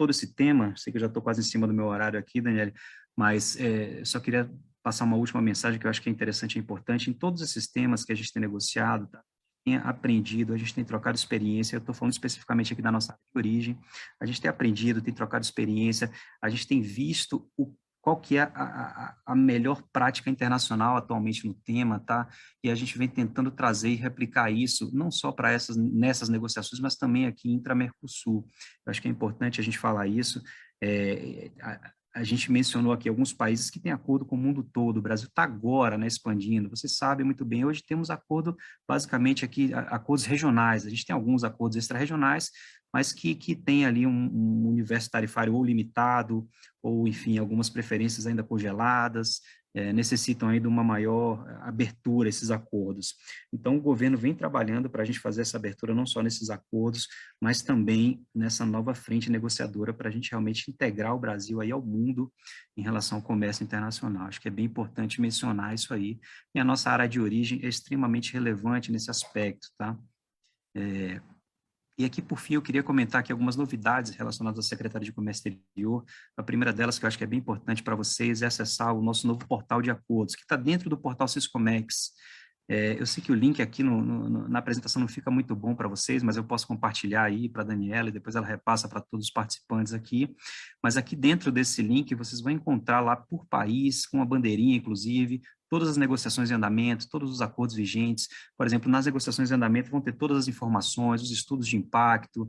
esse tema, sei que eu já estou quase em cima do meu horário aqui, Daniele, mas só queria passar uma última mensagem que eu acho que é interessante e importante. Em todos esses temas que a gente tem negociado, tá? tem aprendido, a gente tem trocado experiência, eu estou falando especificamente aqui da nossa área de origem, a gente tem aprendido, tem trocado experiência, a gente tem visto qual que é a melhor prática internacional atualmente no tema, tá? E a gente vem tentando trazer e replicar isso, não só para nessas negociações, mas também aqui intra-Mercosul. Eu acho que é importante a gente falar isso. A gente mencionou aqui alguns países que têm acordo com o mundo todo, o Brasil está agora, né, expandindo, vocês sabem muito bem, hoje temos acordo, basicamente aqui, acordos regionais, a gente tem alguns acordos extra-regionais, mas que tem ali um universo tarifário ou limitado, ou, enfim, algumas preferências ainda congeladas, necessitam aí de uma maior abertura, esses acordos. Então, o governo vem trabalhando para a gente fazer essa abertura, não só nesses acordos, mas também nessa nova frente negociadora para a gente realmente integrar o Brasil aí ao mundo em relação ao comércio internacional. Acho que é bem importante mencionar isso aí. E a nossa área de origem é extremamente relevante nesse aspecto, tá? E aqui, por fim, eu queria comentar aqui algumas novidades relacionadas à Secretaria de Comércio Exterior. A primeira delas, que eu acho que é bem importante para vocês, é acessar o nosso novo portal de acordos, que está dentro do portal Siscomex. Eu sei que o link aqui na apresentação não fica muito bom para vocês, mas eu posso compartilhar aí para a Daniela e depois ela repassa para todos os participantes aqui. Mas aqui dentro desse link vocês vão encontrar lá por país, com a bandeirinha, inclusive, todas as negociações em andamento, todos os acordos vigentes. Por exemplo, nas negociações em andamento vão ter todas as informações, os estudos de impacto,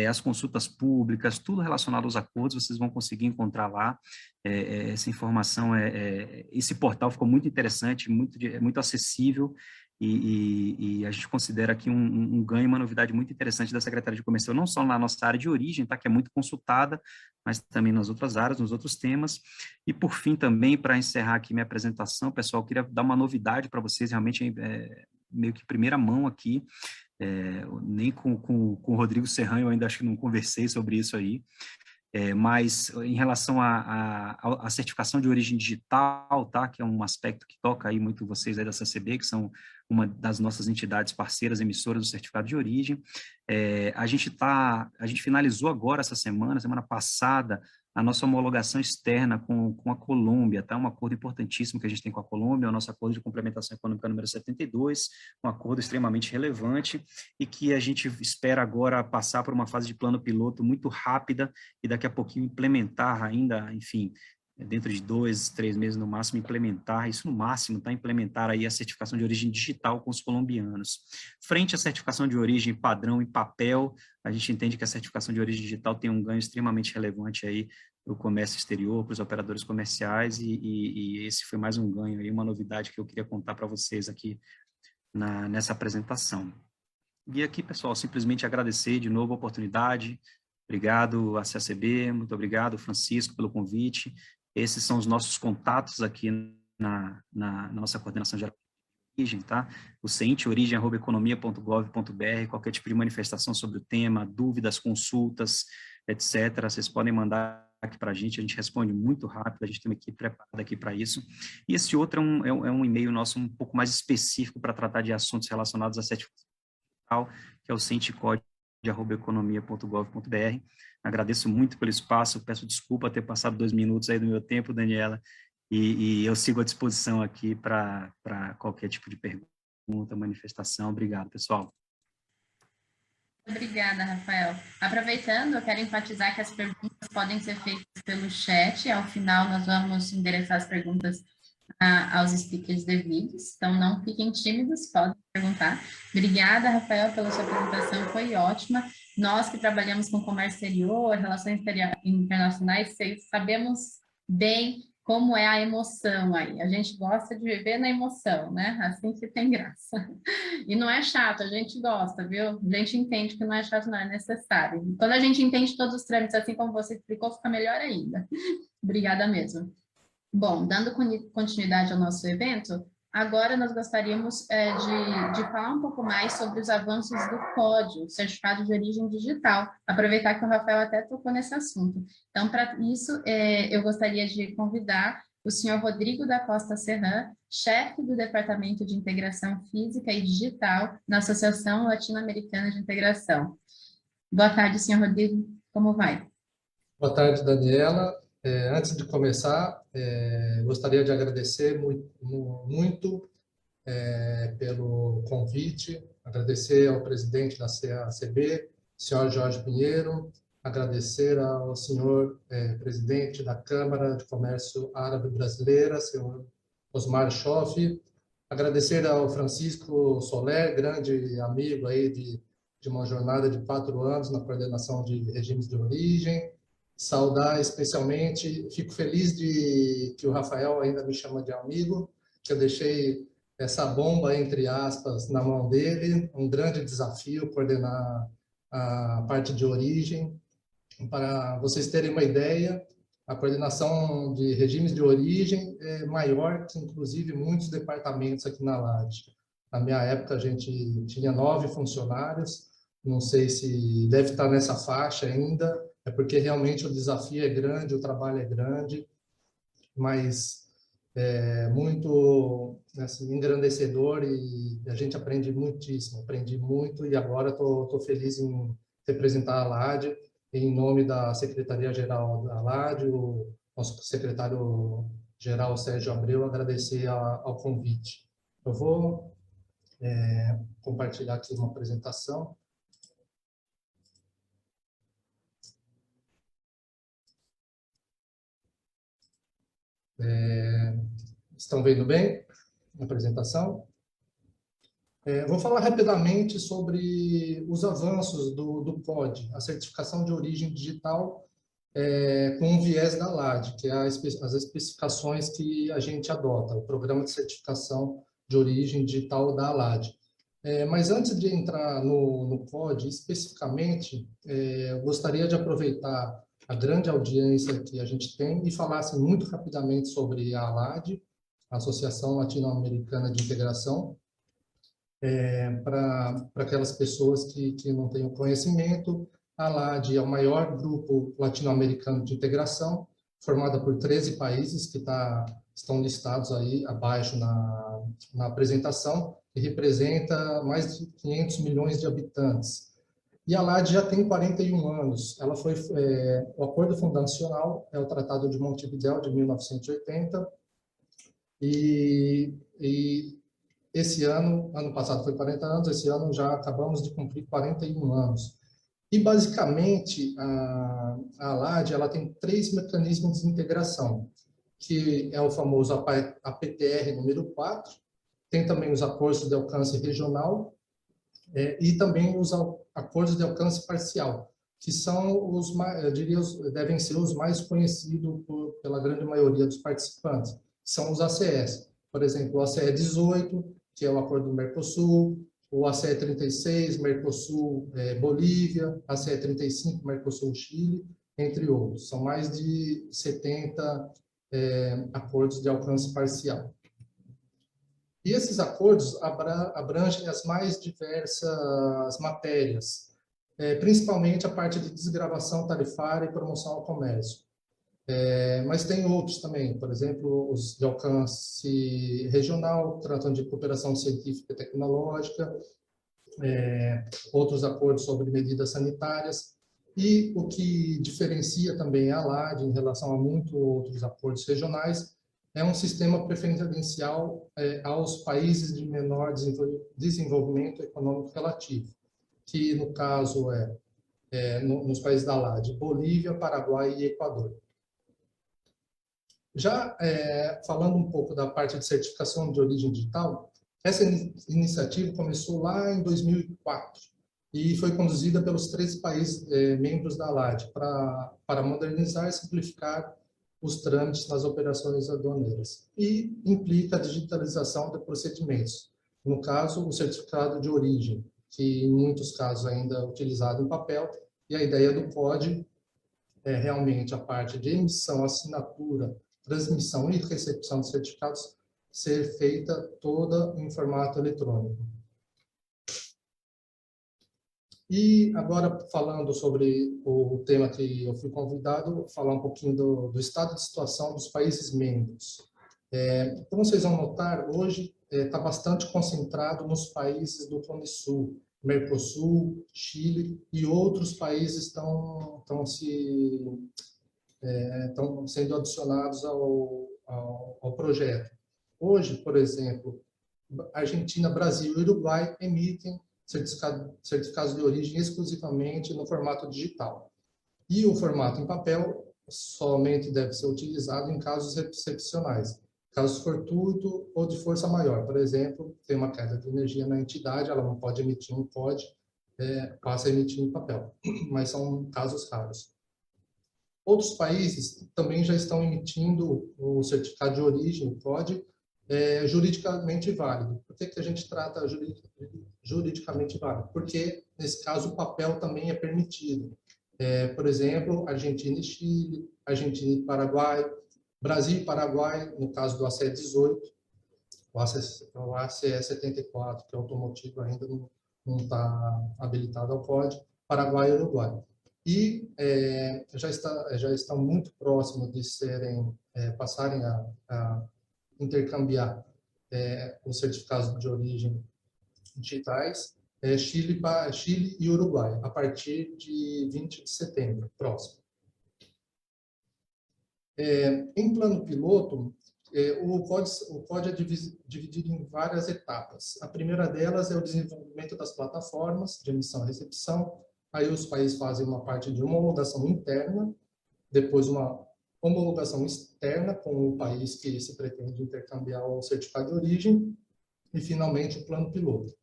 as consultas públicas, tudo relacionado aos acordos, vocês vão conseguir encontrar lá. Essa informação, esse portal ficou muito interessante, muito acessível, e a gente considera aqui um ganho, uma novidade muito interessante da Secretaria de Comércio, não só na nossa área de origem, tá, que é muito consultada, mas também nas outras áreas, nos outros temas. E, por fim, também, para encerrar aqui minha apresentação, pessoal, eu queria dar uma novidade para vocês, realmente, meio que primeira mão aqui, nem com o Rodrigo Serrano, eu ainda acho que não conversei sobre isso aí, mas em relação à certificação de origem digital, tá, que é um aspecto que toca aí muito vocês aí da CCB, que são uma das nossas entidades parceiras, emissoras do certificado de origem, a gente finalizou agora essa semana passada, a nossa homologação externa com a Colômbia, tá? Um acordo importantíssimo que a gente tem com a Colômbia, o nosso acordo de complementação econômica número 72, um acordo extremamente relevante e que a gente espera agora passar por uma fase de plano piloto muito rápida e daqui a pouquinho implementar ainda, enfim, dentro de 2, 3 meses no máximo, implementar, isso no máximo, tá? Implementar aí a certificação de origem digital com os colombianos. Frente à certificação de origem padrão em papel, a gente entende que a certificação de origem digital tem um ganho extremamente relevante aí para o comércio exterior, para os operadores comerciais, e esse foi mais um ganho aí, uma novidade que eu queria contar para vocês aqui nessa apresentação. E aqui, pessoal, simplesmente agradecer de novo a oportunidade. Obrigado a CACB, muito obrigado, Francisco, pelo convite. Esses são os nossos contatos aqui na nossa coordenação geral de origem, tá? O CENTE, origem@economia.gov.br, qualquer tipo de manifestação sobre o tema, dúvidas, consultas, etc., vocês podem mandar aqui para a gente responde muito rápido, a gente tem uma equipe preparada aqui para isso. E esse outro é um e-mail nosso um pouco mais específico para tratar de assuntos relacionados à certificação digital, que é o centecode@economia.gov.br. Agradeço muito pelo espaço, peço desculpa ter passado 2 minutos aí do meu tempo, Daniela, e eu sigo à disposição aqui para qualquer tipo de pergunta, manifestação. Obrigado, pessoal. Obrigada, Rafael. Aproveitando, eu quero enfatizar que as perguntas podem ser feitas pelo chat, ao final nós vamos endereçar as perguntas aos speakers devidos, então não fiquem tímidos, podem perguntar. Obrigada, Rafael, pela sua apresentação, foi ótima. Nós que trabalhamos com comércio exterior, relações internacionais, sabemos bem como é a emoção aí. A gente gosta de viver na emoção, né? Assim que tem graça. E não é chato, a gente gosta, viu? A gente entende que não é chato, não é necessário. Quando a gente entende todos os trâmites, assim como você explicou, fica melhor ainda. Obrigada mesmo. Bom, dando continuidade ao nosso evento, agora nós gostaríamos de falar um pouco mais sobre os avanços do CODI, o Certificado de Origem Digital, aproveitar que o Rafael até tocou nesse assunto. Então, para isso, eu gostaria de convidar o senhor Rodrigo da Costa Serran, chefe do Departamento de Integração Física e Digital na Associação Latino-Americana de Integração. Boa tarde, senhor Rodrigo, como vai? Boa tarde, Daniela. Antes de começar, gostaria de agradecer muito pelo convite, agradecer ao presidente da CACB, senhor Jorge Pinheiro, agradecer ao senhor presidente da Câmara de Comércio Árabe Brasileira, senhor Osmar Schoff, agradecer ao Francisco Soler, grande amigo aí de uma jornada de 4 anos na coordenação de regimes de origem, saudar especialmente, fico feliz de que o Rafael ainda me chama de amigo, que eu deixei essa bomba, entre aspas, na mão dele, um grande desafio coordenar a parte de origem. Para vocês terem uma ideia, a coordenação de regimes de origem é maior que, inclusive, muitos departamentos aqui na LAD. Na minha época, a gente tinha 9 funcionários, não sei se deve estar nessa faixa ainda, é porque realmente o desafio é grande, o trabalho é grande, mas é muito assim, engrandecedor e a gente aprende muitíssimo, aprendi muito e agora estou feliz em representar a LAD em nome da Secretaria-Geral da LAD, o nosso secretário-geral Sérgio Abreu, agradecer ao convite. Eu vou compartilhar aqui uma apresentação. Estão vendo bem a apresentação? Vou falar rapidamente sobre os avanços do POD, a certificação de origem digital com um viés da LAD, que é as especificações que a gente adota, o Programa de Certificação de Origem Digital da LAD. Mas antes de entrar no POD, especificamente, eu gostaria de aproveitar a grande audiência que a gente tem e falar assim, muito rapidamente sobre a ALAD, a Associação Latino-Americana de Integração, para aquelas pessoas que não têm o conhecimento. A ALAD é o maior grupo latino-americano de integração, formada por 13 países que estão listados aí abaixo na apresentação, e representa mais de 500 milhões de habitantes. E a ALAD já tem 41 anos. Ela foi, o acordo fundacional é o Tratado de Montevidéu, de 1980, e esse ano passado foi 40 anos, esse ano já acabamos de cumprir 41 anos. E, basicamente, a ALAD ela tem 3 mecanismos de integração, que é o famoso APTR número 4, tem também os acordos de alcance regional e também os acordos de alcance parcial, que são os mais, eu diria, devem ser os mais conhecidos pela grande maioria dos participantes, são os ACS. Por exemplo, o ACE 18, que é o acordo do Mercosul, o ACE 36, Mercosul, Bolívia, ACE 35, Mercosul, Chile, entre outros. São mais de 70 acordos de alcance parcial. E esses acordos abrangem as mais diversas matérias, principalmente a parte de desgravação tarifária e promoção ao comércio. Mas tem outros também, por exemplo, os de alcance regional, tratando de cooperação científica e tecnológica, outros acordos sobre medidas sanitárias, e o que diferencia também a ALAD em relação a muitos outros acordos regionais é um sistema preferencial aos países de menor desenvolvimento econômico relativo, que no caso nos países da ALAD, Bolívia, Paraguai e Equador. Já falando um pouco da parte de certificação de origem digital, essa iniciativa começou lá em 2004 e foi conduzida pelos 13 países membros da ALAD para modernizar e simplificar os trâmites nas operações aduaneiras e implica a digitalização de procedimentos, no caso, o certificado de origem, que em muitos casos ainda é utilizado em papel, e a ideia do POD é realmente a parte de emissão, assinatura, transmissão e recepção de certificados ser feita toda em formato eletrônico. E agora, falando sobre o tema que eu fui convidado, falar um pouquinho do estado de situação dos países membros. Como vocês vão notar, hoje está bastante concentrado nos países do Cone Sul, Mercosul, Chile e outros países estão sendo adicionados ao projeto. Hoje, por exemplo, Argentina, Brasil e Uruguai emitem certificados de origem exclusivamente no formato digital. E o formato em papel somente deve ser utilizado em casos excepcionais, casos fortuito ou de força maior. Por exemplo, tem uma queda de energia na entidade, ela não pode emitir um COD, passa a emitir em papel, mas são casos raros. Outros países também já estão emitindo o certificado de origem, o COD, juridicamente válido. Por que a gente trata juridicamente válido? Porque, nesse caso, o papel também é permitido. Por exemplo, Argentina e Chile, Argentina e Paraguai, Brasil e Paraguai, no caso do ACE 18, o ACE 74, que é automotivo, ainda não está habilitado ao COD, Paraguai e Uruguai. E já estão muito próximos de passarem a intercambiar os certificados de origem digitais, Chile e Uruguai, a partir de 20 de setembro, próximo. Em plano piloto, o COD é dividido em várias etapas. A primeira delas é o desenvolvimento das plataformas de emissão e recepção. Aí os países fazem uma parte de homologação interna, depois uma homologação externa com o país que se pretende intercambiar o certificado de origem e, finalmente, o plano piloto.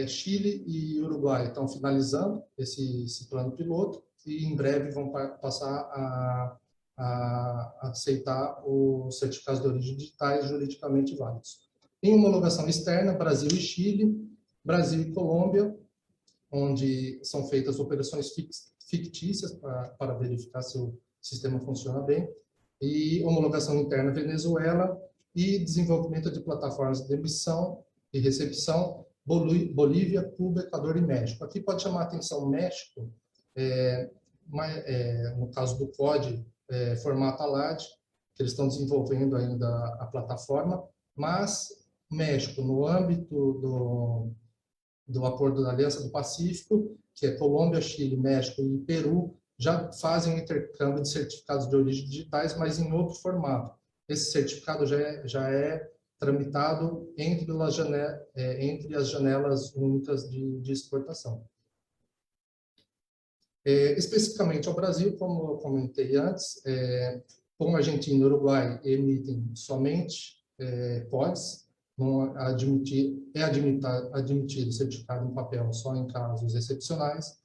Chile e Uruguai estão finalizando esse plano piloto e, em breve, vão passar a aceitar os certificados de origem digitais juridicamente válidos. Em homologação externa, Brasil e Chile, Brasil e Colômbia, onde são feitas operações fictícias para verificar se o sistema funciona bem, e homologação interna Venezuela e desenvolvimento de plataformas de emissão e recepção Bolívia, Cuba, Equador e México. Aqui pode chamar a atenção México, no caso do COD, formato ALAD, que eles estão desenvolvendo ainda a plataforma, mas México, no âmbito do Acordo da Aliança do Pacífico, que é Colômbia, Chile, México e Peru, já fazem um intercâmbio de certificados de origem digitais, mas em outro formato. Esse certificado já é tramitado entre as janelas únicas de exportação. Especificamente ao Brasil, como eu comentei antes, como Argentina e Uruguai emitem somente CODs, admitido certificado em papel só em casos excepcionais.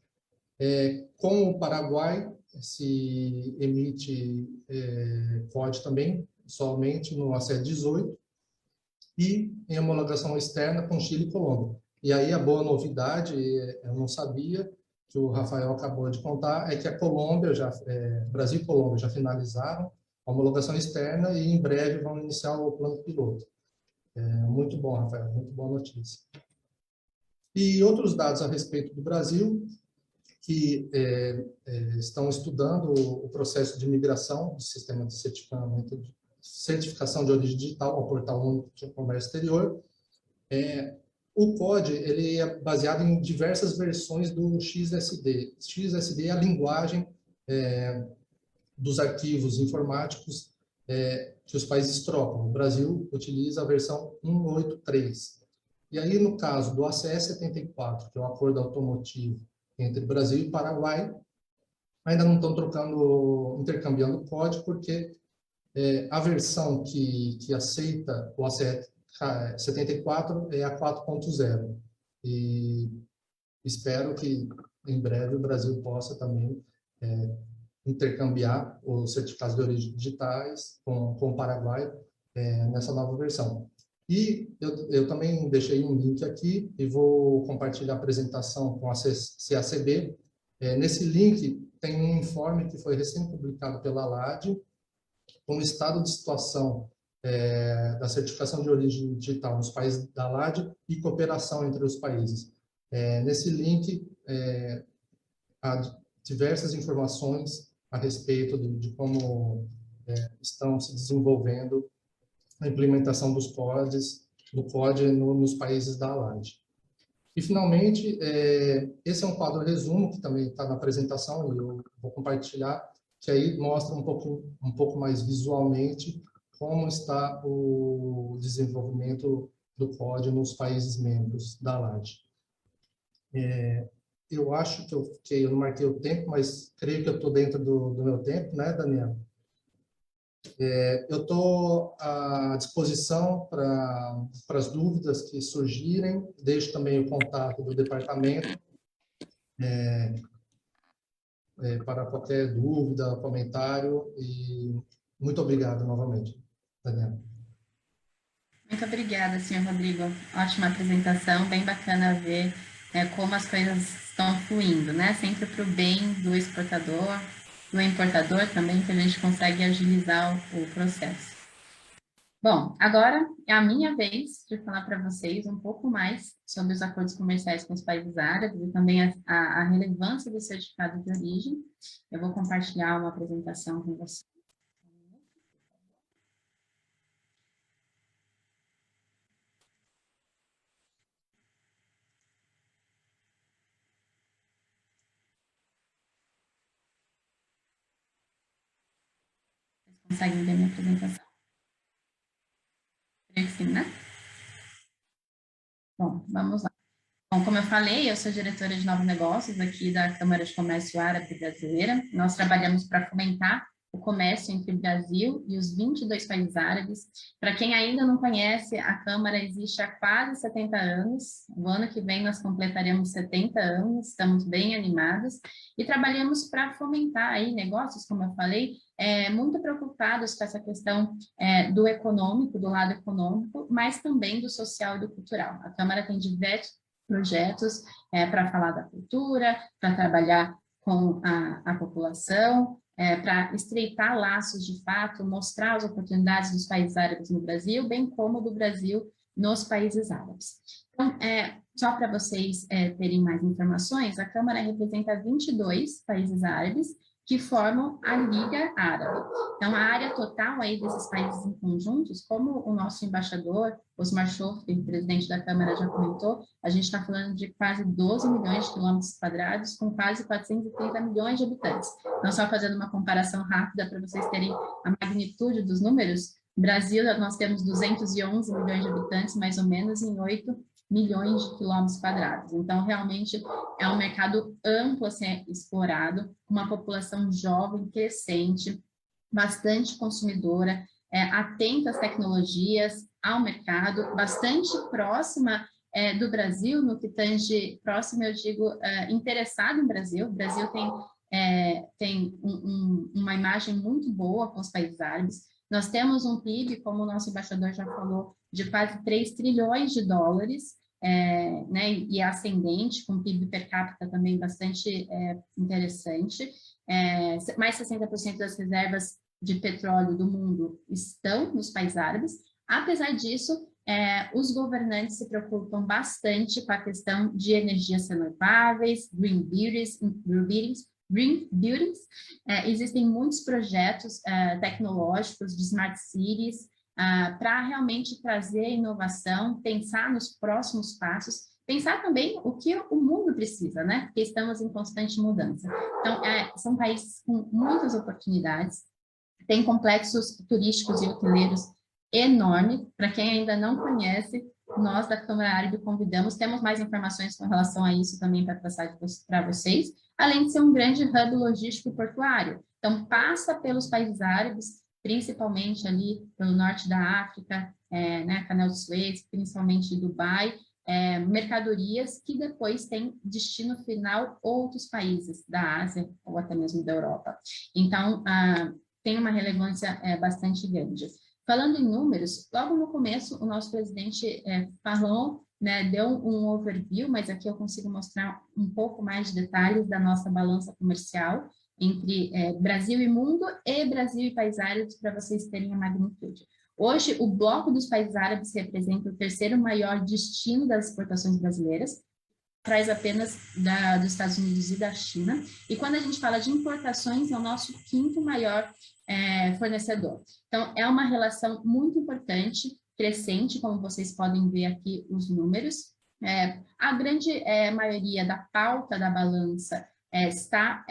Com o Paraguai, se emite COD também, somente no ACE 18, e em homologação externa com Chile e Colômbia. E aí a boa novidade, eu não sabia, que o Rafael acabou de contar, é que a Colômbia, Brasil e Colômbia já finalizaram a homologação externa e em breve vão iniciar o plano piloto. Muito bom, Rafael, muito boa notícia. E outros dados a respeito do Brasil, que estão estudando o processo de migração do sistema de certificação de origem digital ao Portal Único de Comércio Exterior. O COD ele é baseado em diversas versões do XSD. XSD é a linguagem dos arquivos informáticos que os países trocam. O Brasil utiliza a versão 183. E aí, no caso do ACE 74, que é o acordo automotivo entre Brasil e Paraguai, ainda não estão intercambiando código, porque a versão que aceita o ACE 74 é a 4.0. E espero que, em breve, o Brasil possa também intercambiar os certificados de origem digitais com o Paraguai nessa nova versão. E eu também deixei um link aqui e vou compartilhar a apresentação com a CACB. Nesse link tem um informe que foi recém-publicado pela ALAD, com o estado de situação da certificação de origem digital nos países da ALAD e cooperação entre os países. Nesse link, há diversas informações a respeito de como estão se desenvolvendo a implementação dos CODs, do COD nos países da ALAD. E, finalmente, esse é um quadro resumo, que também está na apresentação, e eu vou compartilhar, que aí mostra um pouco mais visualmente como está o desenvolvimento do COD nos países membros da LAD. Eu acho que eu não marquei o tempo, mas creio que eu estou dentro do meu tempo, né, Daniela? Eu estou à disposição para as dúvidas que surgirem, deixo também o contato do departamento para qualquer dúvida, comentário, e muito obrigado novamente, Daniela. Muito obrigada, senhor Rodrigo. Ótima apresentação, bem bacana ver como as coisas estão fluindo, né? Sempre para o bem do exportador, do importador também, que a gente consegue agilizar o processo. Bom, agora é a minha vez de falar para vocês um pouco mais sobre os acordos comerciais com os países árabes e também a relevância do certificado de origem. Eu vou compartilhar uma apresentação com vocês. Vocês conseguem ver minha apresentação? Creio que sim, né? Bom, vamos lá. Bom, como eu falei, eu sou diretora de novos negócios aqui da Câmara de Comércio Árabe Brasileira. Nós trabalhamos para fomentar o comércio entre o Brasil e os 22 países árabes. Para quem ainda não conhece, a Câmara existe há quase 70 anos. O ano que vem nós completaremos 70 anos, estamos bem animados e trabalhamos para fomentar aí negócios, como eu falei, muito preocupados com essa questão do econômico, do lado econômico, mas também do social e do cultural. A Câmara tem diversos projetos para falar da cultura, para trabalhar com a população, para estreitar laços de fato, mostrar as oportunidades dos países árabes no Brasil, bem como do Brasil nos países árabes. Então, só para vocês terem mais informações, a Câmara representa 22 países árabes que formam a Liga Árabe. Então, a área total aí desses países em conjuntos, como o nosso embaixador, Osmar Chofri, presidente da Câmara, já comentou, a gente está falando de quase 12 milhões de quilômetros quadrados, com quase 430 milhões de habitantes. Então, só fazendo uma comparação rápida para vocês terem a magnitude dos números, no Brasil, nós temos 211 milhões de habitantes, mais ou menos, em 8 milhões de quilômetros quadrados. Então, realmente, é um mercado amplo a ser explorado, uma população jovem, crescente, bastante consumidora, atenta às tecnologias, ao mercado, bastante próxima do Brasil, no que tange, próximo eu digo, interessado em Brasil. O Brasil tem uma imagem muito boa com os países árabes. Nós temos um PIB, como o nosso embaixador já falou, de quase 3 trilhões de dólares, né, e ascendente, com PIB per capita também bastante interessante. Mais 60% das reservas de petróleo do mundo estão nos países árabes. Apesar disso, os governantes se preocupam bastante com a questão de energias renováveis, green buildings. Existem muitos projetos tecnológicos de smart cities, para realmente trazer inovação, pensar nos próximos passos, pensar também o que o mundo precisa, né? Porque estamos em constante mudança. Então, são países com muitas oportunidades, tem complexos turísticos e hoteleiros enormes. Para quem ainda não conhece, nós da Câmara Árabe convidamos, temos mais informações com relação a isso também para passar para vocês, além de ser um grande hub logístico e portuário. Então, passa pelos países árabes, principalmente ali pelo norte da África, né, Canal de Suez, principalmente Dubai, mercadorias que depois têm destino final outros países da Ásia ou até mesmo da Europa. Então, tem uma relevância bastante grande. Falando em números, logo no começo o nosso presidente falou, né, deu um overview, mas aqui eu consigo mostrar um pouco mais de detalhes da nossa balança comercial entre Brasil e mundo e Brasil e países árabes, para vocês terem a magnitude. Hoje, o bloco dos países árabes representa o terceiro maior destino das exportações brasileiras, atrás apenas dos Estados Unidos e da China. E quando a gente fala de importações, é o nosso quinto maior fornecedor. Então, é uma relação muito importante, crescente, como vocês podem ver aqui os números. A grande maioria da pauta da balança está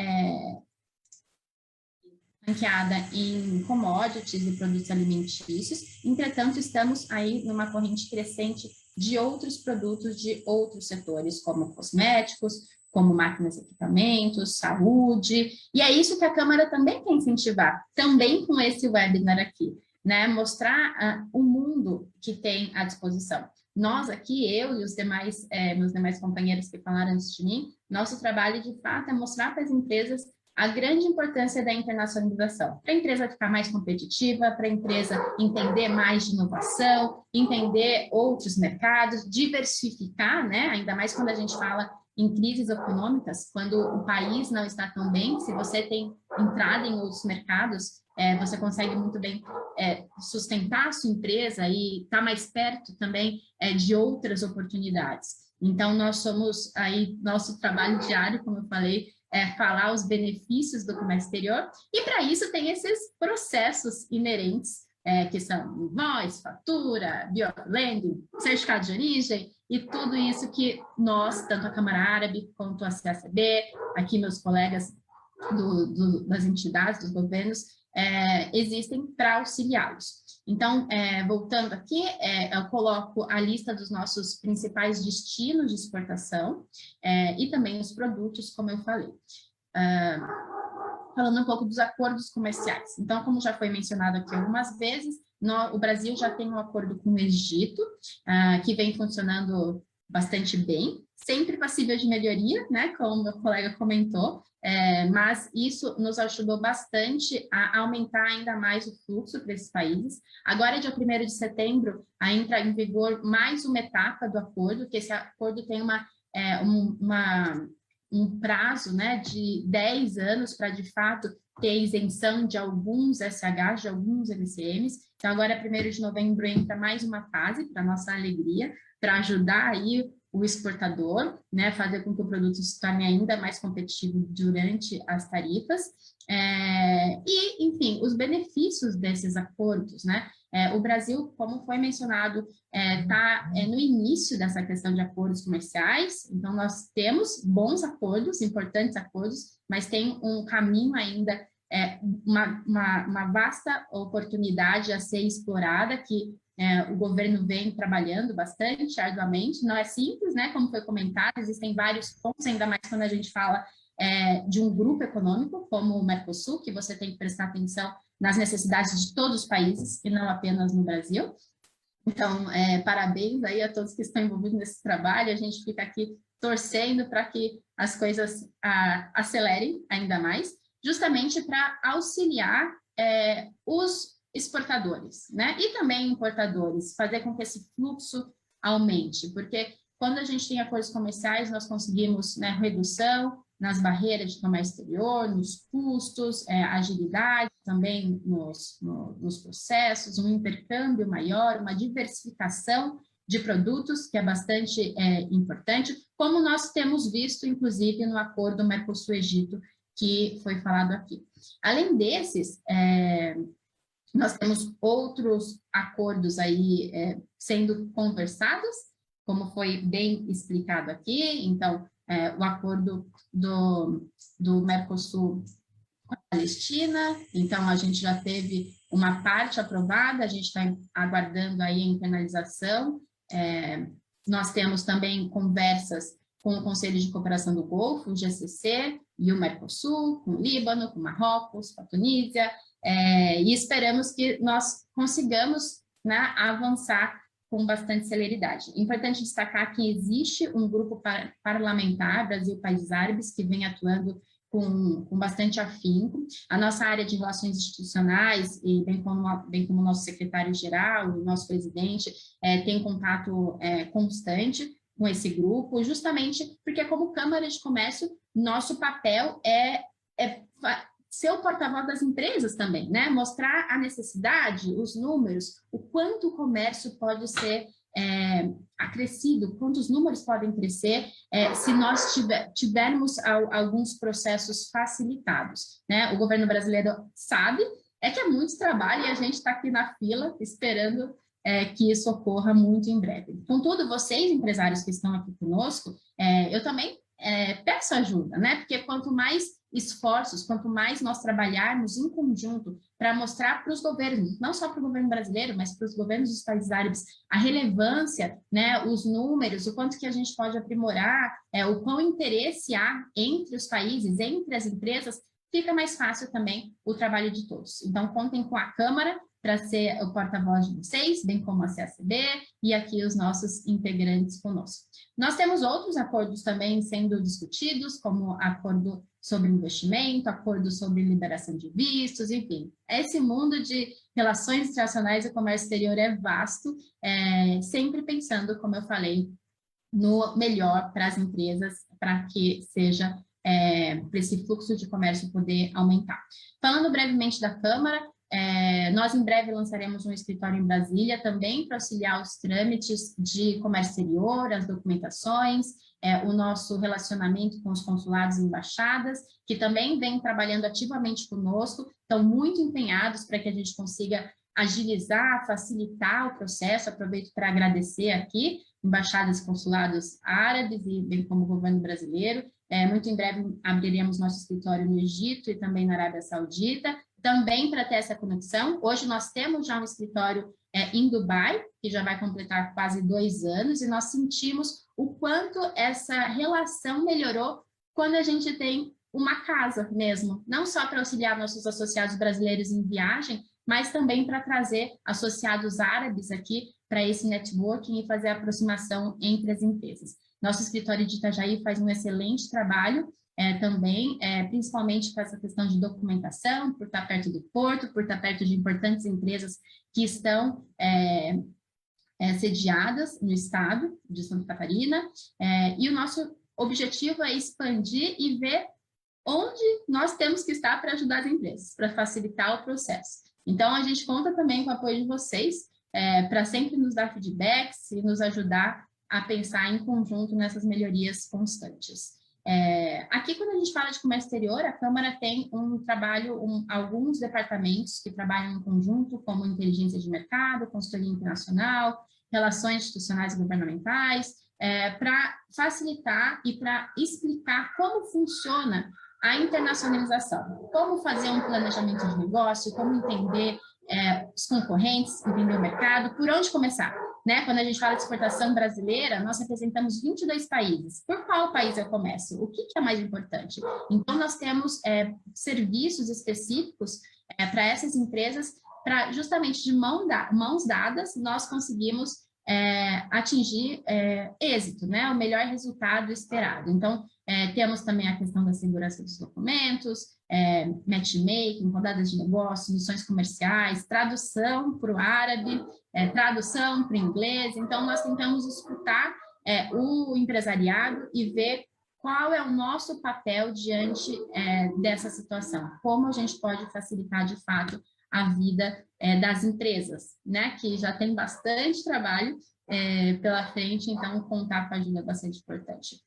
ranqueada em commodities e produtos alimentícios. Entretanto, estamos aí numa corrente crescente de outros produtos de outros setores, como cosméticos, como máquinas e equipamentos, saúde, e é isso que a Câmara também quer incentivar, também com esse webinar aqui, né? Mostrar o mundo que tem à disposição. Nós aqui, eu e os demais, meus demais companheiros que falaram antes de mim, nosso trabalho, de fato, é mostrar para as empresas a grande importância da internacionalização, para a empresa ficar mais competitiva, para a empresa entender mais de inovação, entender outros mercados, diversificar, né? Ainda mais quando a gente fala em crises econômicas, quando o país não está tão bem, se você tem entrada em outros mercados, você consegue muito bem sustentar a sua empresa e estar mais perto também de outras oportunidades. Então, nós somos aí, nosso trabalho diário, como eu falei, falar os benefícios do comércio exterior, e para isso tem esses processos inerentes, que são invoice, fatura, bioblending, certificado de origem, e tudo isso que nós, tanto a Câmara Árabe quanto a CACB, aqui meus colegas das entidades, dos governos, existem para auxiliá-los. Então, voltando aqui, eu coloco a lista dos nossos principais destinos de exportação e também os produtos, como eu falei. Falando um pouco dos acordos comerciais. Então, como já foi mencionado aqui algumas vezes, o Brasil já tem um acordo com o Egito, que vem funcionando bastante bem, sempre passível de melhoria, né, como meu colega comentou, mas isso nos ajudou bastante a aumentar ainda mais o fluxo para esses países. Agora, dia 1º de setembro, entra em vigor mais uma etapa do acordo, que esse acordo tem um prazo, né, de 10 anos para, de fato, ter isenção de alguns SHs, de alguns LCMs. Então, agora, 1º de novembro, entra mais uma fase, para nossa alegria, para ajudar aí o exportador, né, fazer com que o produto se torne ainda mais competitivo durante as tarifas. E, enfim, os benefícios desses acordos, né? O Brasil, como foi mencionado, está no início dessa questão de acordos comerciais, então nós temos bons acordos, importantes acordos, mas tem um caminho ainda, uma vasta oportunidade a ser explorada, que o governo vem trabalhando bastante, arduamente. Não é simples, né? Como foi comentado, existem vários pontos, ainda mais quando a gente fala de um grupo econômico, como o Mercosul, que você tem que prestar atenção nas necessidades de todos os países, e não apenas no Brasil. Então, parabéns aí a todos que estão envolvidos nesse trabalho, a gente fica aqui torcendo para que as coisas acelerem ainda mais, justamente para auxiliar os exportadores, né? E também importadores, fazer com que esse fluxo aumente, porque quando a gente tem acordos comerciais, nós conseguimos, né, redução nas barreiras de comércio exterior, nos custos, agilidade também nos processos, um intercâmbio maior, uma diversificação de produtos, que é bastante importante, como nós temos visto, inclusive, no acordo Mercosul-Egito, que foi falado aqui. Além desses, nós temos outros acordos aí sendo conversados, como foi bem explicado aqui. Então, o acordo do Mercosul com a Palestina, então a gente já teve uma parte aprovada, a gente está aguardando aí a internalização. Nós temos também conversas com o Conselho de Cooperação do Golfo, o GCC, e o Mercosul, com o Líbano, com Marrocos, com a Tunísia, e esperamos que nós consigamos, né, avançar com bastante celeridade. Importante destacar que existe um grupo parlamentar, Brasil Países Árabes, que vem atuando com bastante afinco. A nossa área de relações institucionais, e bem como o nosso secretário-geral, o nosso presidente, tem contato constante com esse grupo, justamente porque, como Câmara de Comércio, nosso papel é ser o porta-voz das empresas também, né? Mostrar a necessidade, os números, o quanto o comércio pode ser acrescido, quantos números podem crescer se nós tivermos alguns processos facilitados, né? O governo brasileiro sabe que é muito trabalho e a gente está aqui na fila esperando que isso ocorra muito em breve. Contudo, vocês, empresários que estão aqui conosco, eu também peço ajuda, né? Porque quanto mais esforços, quanto mais nós trabalharmos em conjunto para mostrar para os governos, não só para o governo brasileiro, mas para os governos dos países árabes, a relevância, né, os números, o quanto que a gente pode aprimorar, o quão interesse há entre os países, entre as empresas, fica mais fácil também o trabalho de todos. Então, contem com a Câmara para ser o porta-voz de vocês, bem como a CACB e aqui os nossos integrantes conosco. Nós temos outros acordos também sendo discutidos, como acordo sobre investimento, acordo sobre liberação de vistos, enfim. Esse mundo de relações internacionais e comércio exterior é vasto, sempre pensando, como eu falei, no melhor para as empresas, para que seja para esse fluxo de comércio poder aumentar. Falando brevemente da Câmara, nós em breve lançaremos um escritório em Brasília também para auxiliar os trâmites de comércio exterior, as documentações, o nosso relacionamento com os consulados e embaixadas, que também vem trabalhando ativamente conosco, estão muito empenhados para que a gente consiga agilizar, facilitar o processo. Aproveito para agradecer aqui, embaixadas e consulados árabes e bem como o governo brasileiro. Muito em breve abriremos nosso escritório no Egito e também na Arábia Saudita, também para ter essa conexão. Hoje nós temos já um escritório em Dubai, que já vai completar quase 2 anos, e nós sentimos o quanto essa relação melhorou quando a gente tem uma casa mesmo, não só para auxiliar nossos associados brasileiros em viagem, mas também para trazer associados árabes aqui para esse networking e fazer a aproximação entre as empresas. Nosso escritório de Itajaí faz um excelente trabalho também, principalmente com essa questão de documentação, por estar perto do porto, por estar perto de importantes empresas que estão sediadas no estado de Santa Catarina, e o nosso objetivo é expandir e ver onde nós temos que estar para ajudar as empresas, para facilitar o processo. Então, a gente conta também com o apoio de vocês, para sempre nos dar feedbacks e nos ajudar a pensar em conjunto nessas melhorias constantes. Aqui, quando a gente fala de comércio exterior, a Câmara tem um trabalho, alguns departamentos que trabalham em conjunto, como inteligência de mercado, consultoria internacional, relações institucionais e governamentais, para facilitar e para explicar como funciona a internacionalização, como fazer um planejamento de negócio, como entender os concorrentes, entender o mercado, por onde começar. Né? Quando a gente fala de exportação brasileira, nós representamos 22 países. Por qual país eu começo? O que é mais importante? Então, nós temos serviços específicos para essas empresas, para justamente de mãos dadas, nós conseguimos atingir êxito, né? O melhor resultado esperado. Então, temos também a questão da segurança dos documentos, matchmaking, rodadas de negócio, missões comerciais, tradução para o árabe, tradução para o inglês. Então, nós tentamos escutar o empresariado e ver qual é o nosso papel diante dessa situação, como a gente pode facilitar, de fato, a vida das empresas, né, que já tem bastante trabalho pela frente, então contar com a ajuda é bastante importante.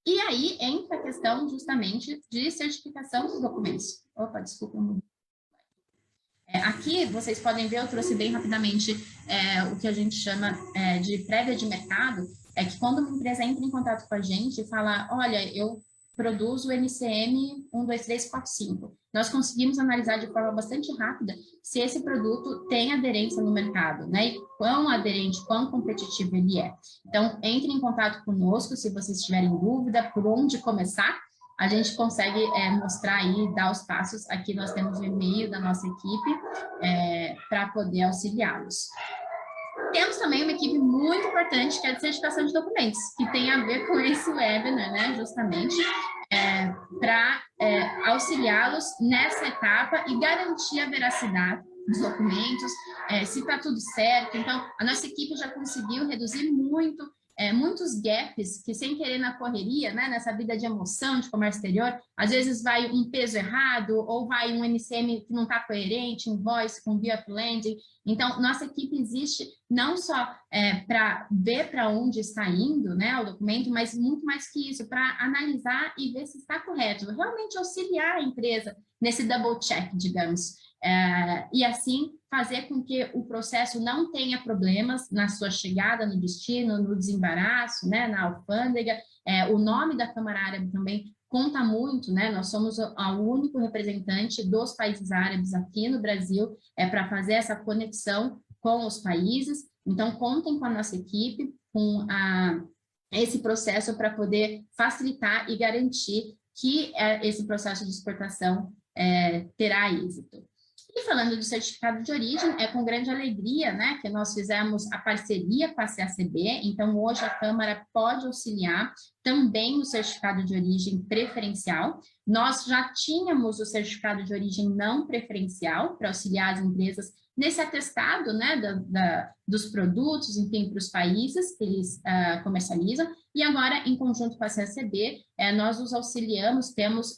E aí entra a questão justamente de certificação dos documentos. Opa, desculpa. Aqui vocês podem ver, eu trouxe bem rapidamente o que a gente chama de prévia de mercado, que quando uma empresa entra em contato com a gente e fala, olha, eu produzo o NCM 12345. Nós conseguimos analisar de forma bastante rápida se esse produto tem aderência no mercado, né? E quão aderente, quão competitivo ele é. Então, entre em contato conosco se vocês tiverem dúvida por onde começar. A gente consegue mostrar aí, dar os passos. Aqui nós temos o e-mail da nossa equipe para poder auxiliá-los. Temos também uma equipe muito importante, que é a de certificação de documentos, que tem a ver com esse webinar, né, justamente, para auxiliá-los nessa etapa e garantir a veracidade dos documentos, se está tudo certo. Então, a nossa equipe já conseguiu reduzir muitos gaps que, sem querer na correria, né, nessa vida de emoção, de comércio exterior, às vezes vai um peso errado ou vai um NCM que não está coerente, invoice com via landing. Então, nossa equipe existe não só para ver para onde está indo, né, o documento, mas muito mais que isso, para analisar e ver se está correto, realmente auxiliar a empresa nesse double check, digamos, e assim fazer com que o processo não tenha problemas na sua chegada no destino, no desembaraço, né, na alfândega. O nome da Câmara Árabe também conta muito, né? Nós somos o único representante dos países árabes aqui no Brasil, para fazer essa conexão com os países. Então, contem com a nossa equipe, com esse processo para poder facilitar e garantir que esse processo de exportação terá êxito. E falando do certificado de origem, é com grande alegria, né, que nós fizemos a parceria com a CACB, então hoje a Câmara pode auxiliar também no certificado de origem preferencial. Nós já tínhamos o certificado de origem não preferencial para auxiliar as empresas nesse atestado, né, dos produtos, enfim, para os países que eles comercializam, e agora, em conjunto com a CACB, nós os auxiliamos, temos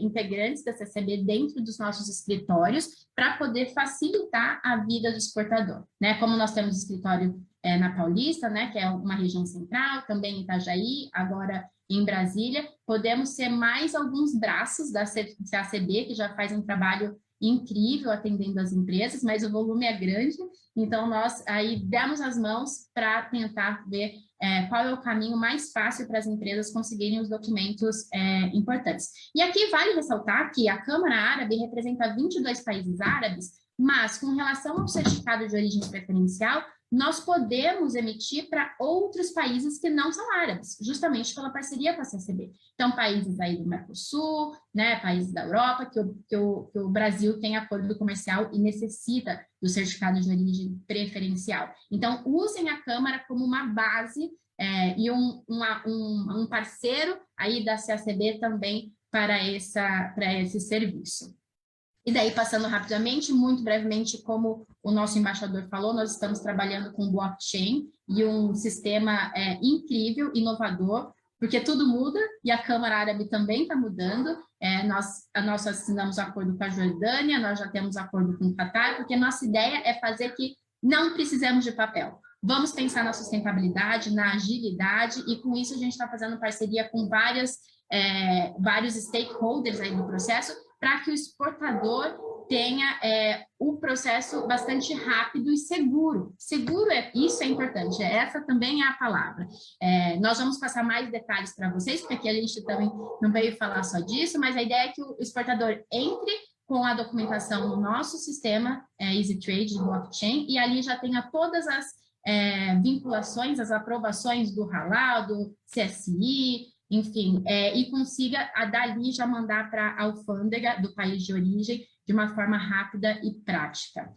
integrantes da CACB dentro dos nossos escritórios para poder facilitar a vida do exportador, né, como nós temos escritório na Paulista, né, que é uma região central, também em Itajaí, agora em Brasília, podemos ser mais alguns braços da CACB, que já faz um trabalho incrível atendendo as empresas, mas o volume é grande, então nós aí demos as mãos para tentar ver qual é o caminho mais fácil para as empresas conseguirem os documentos importantes. E aqui vale ressaltar que a Câmara Árabe representa 22 países árabes, mas com relação ao certificado de origem preferencial, nós podemos emitir para outros países que não são árabes, justamente pela parceria com a CACB. Então, países aí do Mercosul, né, países da Europa, que o Brasil tem acordo comercial e necessita do certificado de origem preferencial. Então, usem a Câmara como uma base e um parceiro aí da CACB também para esse serviço. E daí, passando rapidamente, muito brevemente, como o nosso embaixador falou, nós estamos trabalhando com blockchain e um sistema incrível, inovador, porque tudo muda e a Câmara Árabe também está mudando. Nós assinamos acordo com a Jordânia, nós já temos acordo com o Catar, porque nossa ideia é fazer que não precisemos de papel. Vamos pensar na sustentabilidade, na agilidade, e com isso a gente está fazendo parceria com vários stakeholders aí do processo, para que o exportador tenha o processo bastante rápido e seguro. Seguro, isso é importante, essa também é a palavra. Nós vamos passar mais detalhes para vocês, porque aqui a gente também não veio falar só disso, mas a ideia é que o exportador entre com a documentação no nosso sistema EasyTrade de blockchain, e ali já tenha todas as vinculações, as aprovações do Halal, do CSI, enfim, e consiga dali já mandar para a alfândega do país de origem de uma forma rápida e prática.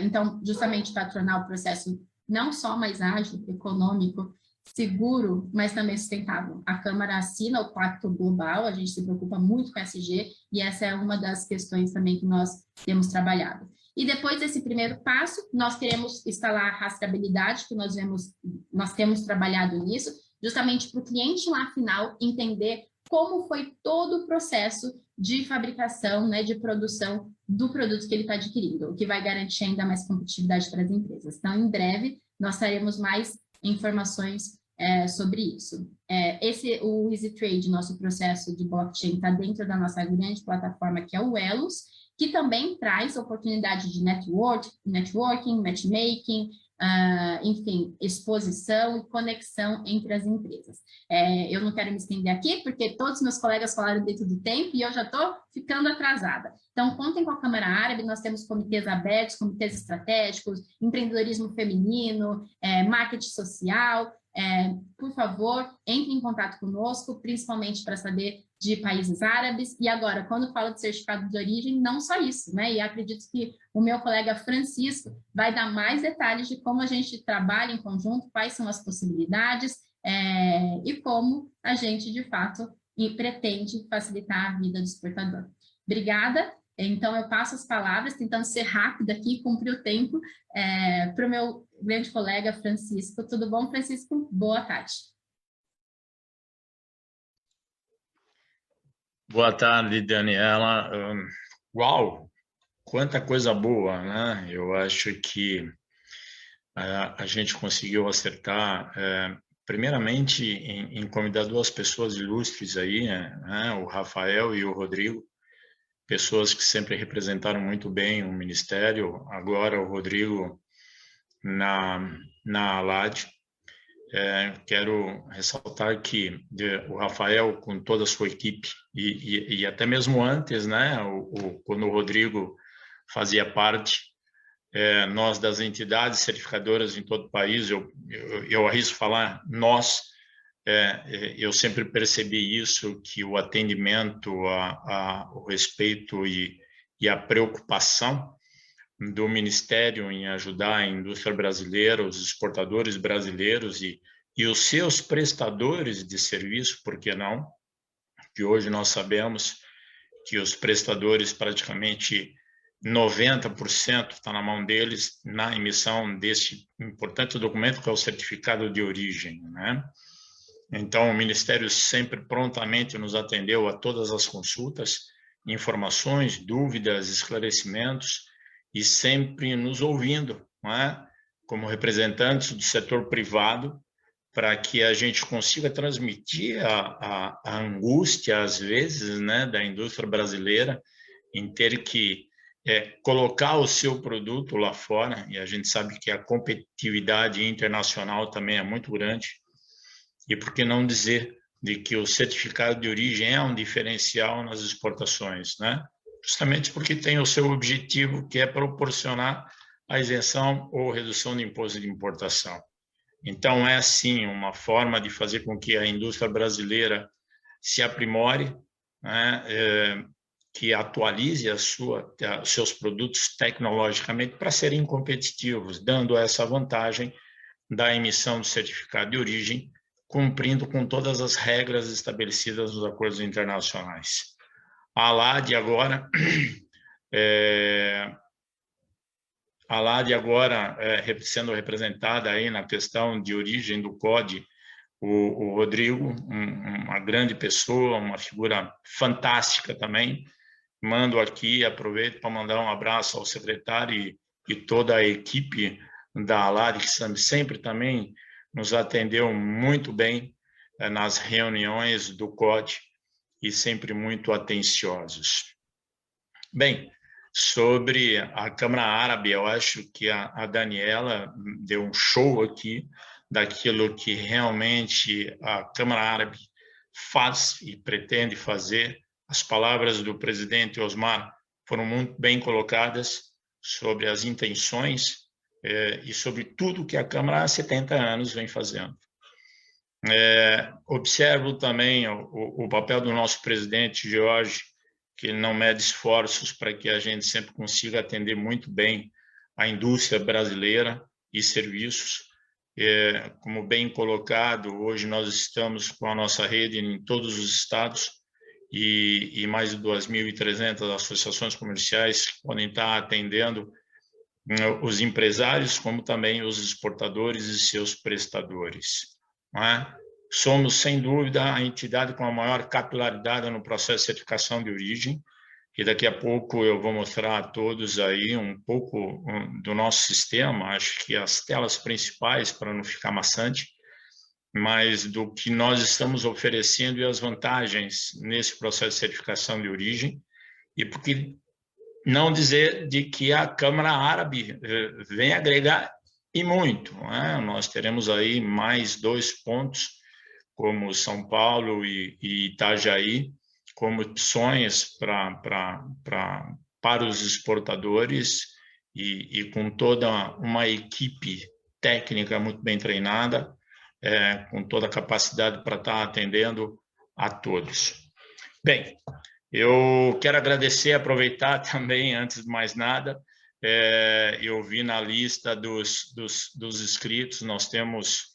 Então, justamente para tornar o processo não só mais ágil, econômico, seguro, mas também sustentável. A Câmara assina o Pacto Global, a gente se preocupa muito com a ESG, e essa é uma das questões também que nós temos trabalhado. E depois desse primeiro passo, nós queremos instalar a rastreabilidade, que nós temos trabalhado nisso, justamente para o cliente lá final entender como foi todo o processo de fabricação, né, de produção do produto que ele está adquirindo, o que vai garantir ainda mais competitividade para as empresas. Então, em breve, nós teremos mais informações sobre isso. O EasyTrade, nosso processo de blockchain, está dentro da nossa grande plataforma, que é o Elos, que também traz oportunidade de networking, matchmaking, enfim, exposição e conexão entre as empresas. Eu não quero me estender aqui, porque todos os meus colegas falaram dentro do tempo e eu já estou ficando atrasada. Então, contem com a Câmara Árabe, nós temos comitês abertos, comitês estratégicos, empreendedorismo feminino, marketing social. Por favor, entre em contato conosco, principalmente para saber de países árabes. E agora, quando falo de certificado de origem, não só isso, né? E acredito que o meu colega Francisco vai dar mais detalhes de como a gente trabalha em conjunto, quais são as possibilidades e como a gente, de fato, pretende facilitar a vida do exportador. Obrigada. Então, eu passo as palavras, tentando ser rápida aqui, cumprir o tempo, para o meu grande colega Francisco. Tudo bom, Francisco? Boa tarde. Boa tarde, Daniela. Uau, quanta coisa boa, né? Eu acho que a gente conseguiu acertar, primeiramente, em convidar duas pessoas ilustres aí, né? O Rafael e o Rodrigo, pessoas que sempre representaram muito bem o Ministério, agora o Rodrigo na ALAD. quero ressaltar que o Rafael, com toda a sua equipe, e até mesmo antes, né, quando o Rodrigo fazia parte, nós das entidades certificadoras em todo o país, eu arrisco falar nós, eu sempre percebi isso, que o atendimento, o respeito e a preocupação do Ministério em ajudar a indústria brasileira, os exportadores brasileiros e os seus prestadores de serviço, por que não? Que hoje nós sabemos que os prestadores, praticamente 90% está na mão deles na emissão desse importante documento que é o certificado de origem, né? Então, o Ministério sempre prontamente nos atendeu a todas as consultas, informações, dúvidas, esclarecimentos, e sempre nos ouvindo, não é? Como representantes do setor privado, para que a gente consiga transmitir a angústia, às vezes, né, da indústria brasileira em ter que colocar o seu produto lá fora, e a gente sabe que a competitividade internacional também é muito grande, e por que não dizer de que o certificado de origem é um diferencial nas exportações, né? Justamente porque tem o seu objetivo, que é proporcionar a isenção ou redução de imposto de importação. Então, é, sim, uma forma de fazer com que a indústria brasileira se aprimore, né, que atualize seus produtos tecnologicamente para serem competitivos, dando essa vantagem da emissão do certificado de origem, cumprindo com todas as regras estabelecidas nos acordos internacionais. A ALAD agora, sendo representada aí na questão de origem do CODE, o Rodrigo, uma grande pessoa, uma figura fantástica também. Mando aqui, aproveito para mandar um abraço ao secretário e toda a equipe da ALAD, que sempre também nos atendeu muito bem nas reuniões do CODE e sempre muito atenciosos. Bem, sobre a Câmara Árabe, eu acho que a Daniela deu um show aqui daquilo que realmente a Câmara Árabe faz e pretende fazer. As palavras do presidente Osmar foram muito bem colocadas sobre as intenções e sobre tudo que a Câmara há 70 anos vem fazendo. Observo também o papel do nosso presidente, Jorge, que não mede esforços para que a gente sempre consiga atender muito bem a indústria brasileira e serviços. Como bem colocado, hoje nós estamos com a nossa rede em todos os estados e mais de 2.300 associações comerciais que podem estar atendendo os empresários, como também os exportadores e seus prestadores. Não é? Somos, sem dúvida, a entidade com a maior capilaridade no processo de certificação de origem, e daqui a pouco eu vou mostrar a todos aí um pouco do nosso sistema, acho que as telas principais, para não ficar maçante, mas do que nós estamos oferecendo e as vantagens nesse processo de certificação de origem, e porque não dizer de que a Câmara Árabe vem agregar e muito, né? Nós teremos aí mais 2 pontos, como São Paulo e Itajaí, como opções para os exportadores e com toda uma equipe técnica muito bem treinada, com toda a capacidade para estar atendendo a todos. Bem, eu quero agradecer, aproveitar também, antes de mais nada, eu vi na lista dos inscritos, nós temos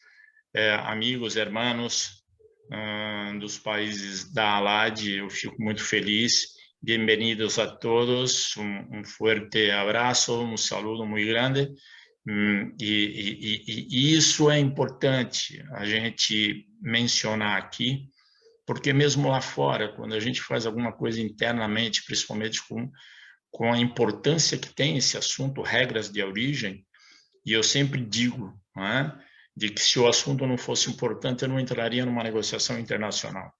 amigos, irmãos dos países da ALAD, eu fico muito feliz. Bem-vindos a todos, um forte abraço, um saludo muito grande. E isso é importante a gente mencionar aqui, porque mesmo lá fora, quando a gente faz alguma coisa internamente, principalmente com a importância que tem esse assunto, regras de origem, e eu sempre digo, não é? De que se o assunto não fosse importante, eu não entraria numa negociação internacional.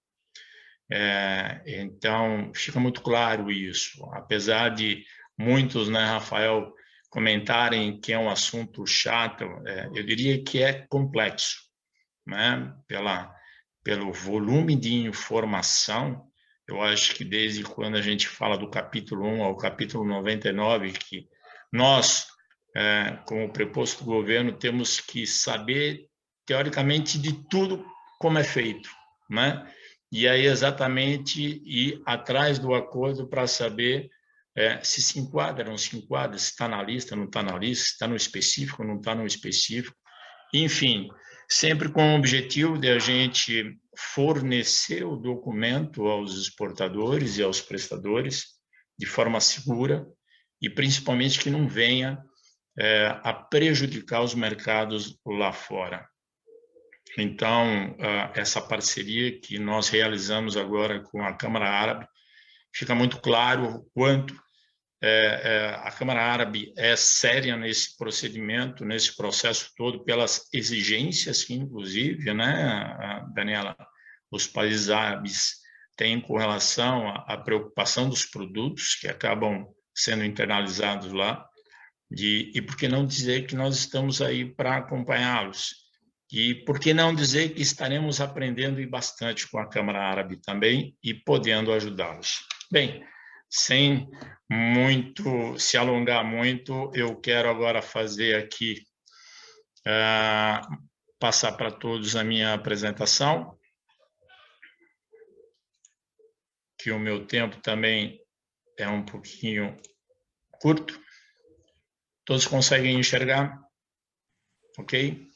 Então, fica muito claro isso. Apesar de muitos, né, Rafael, comentarem que é um assunto chato, eu diria que é complexo. né, pelo volume de informação. Eu acho que desde quando a gente fala do capítulo 1 ao capítulo 99, que nós, como preposto do governo, temos que saber, teoricamente, de tudo como é feito, né? E aí exatamente ir atrás do acordo para saber se enquadra, não se enquadra, se está na lista, não está na lista, se está no específico, não está no específico. Enfim, sempre com o objetivo de a gente fornecer o documento aos exportadores e aos prestadores de forma segura e principalmente que não venha a prejudicar os mercados lá fora. Então, essa parceria que nós realizamos agora com a Câmara Árabe, fica muito claro o quanto a Câmara Árabe é séria nesse procedimento, nesse processo todo, pelas exigências que, inclusive, né, Daniela, os países árabes têm com relação à preocupação dos produtos que acabam sendo internalizados lá, e por que não dizer que nós estamos aí para acompanhá-los? E por que não dizer que estaremos aprendendo bastante com a Câmara Árabe também e podendo ajudá-los? Bem, sem se alongar muito, eu quero agora fazer aqui, passar para todos a minha apresentação, que o meu tempo também é um pouquinho curto. Todos conseguem enxergar? Ok?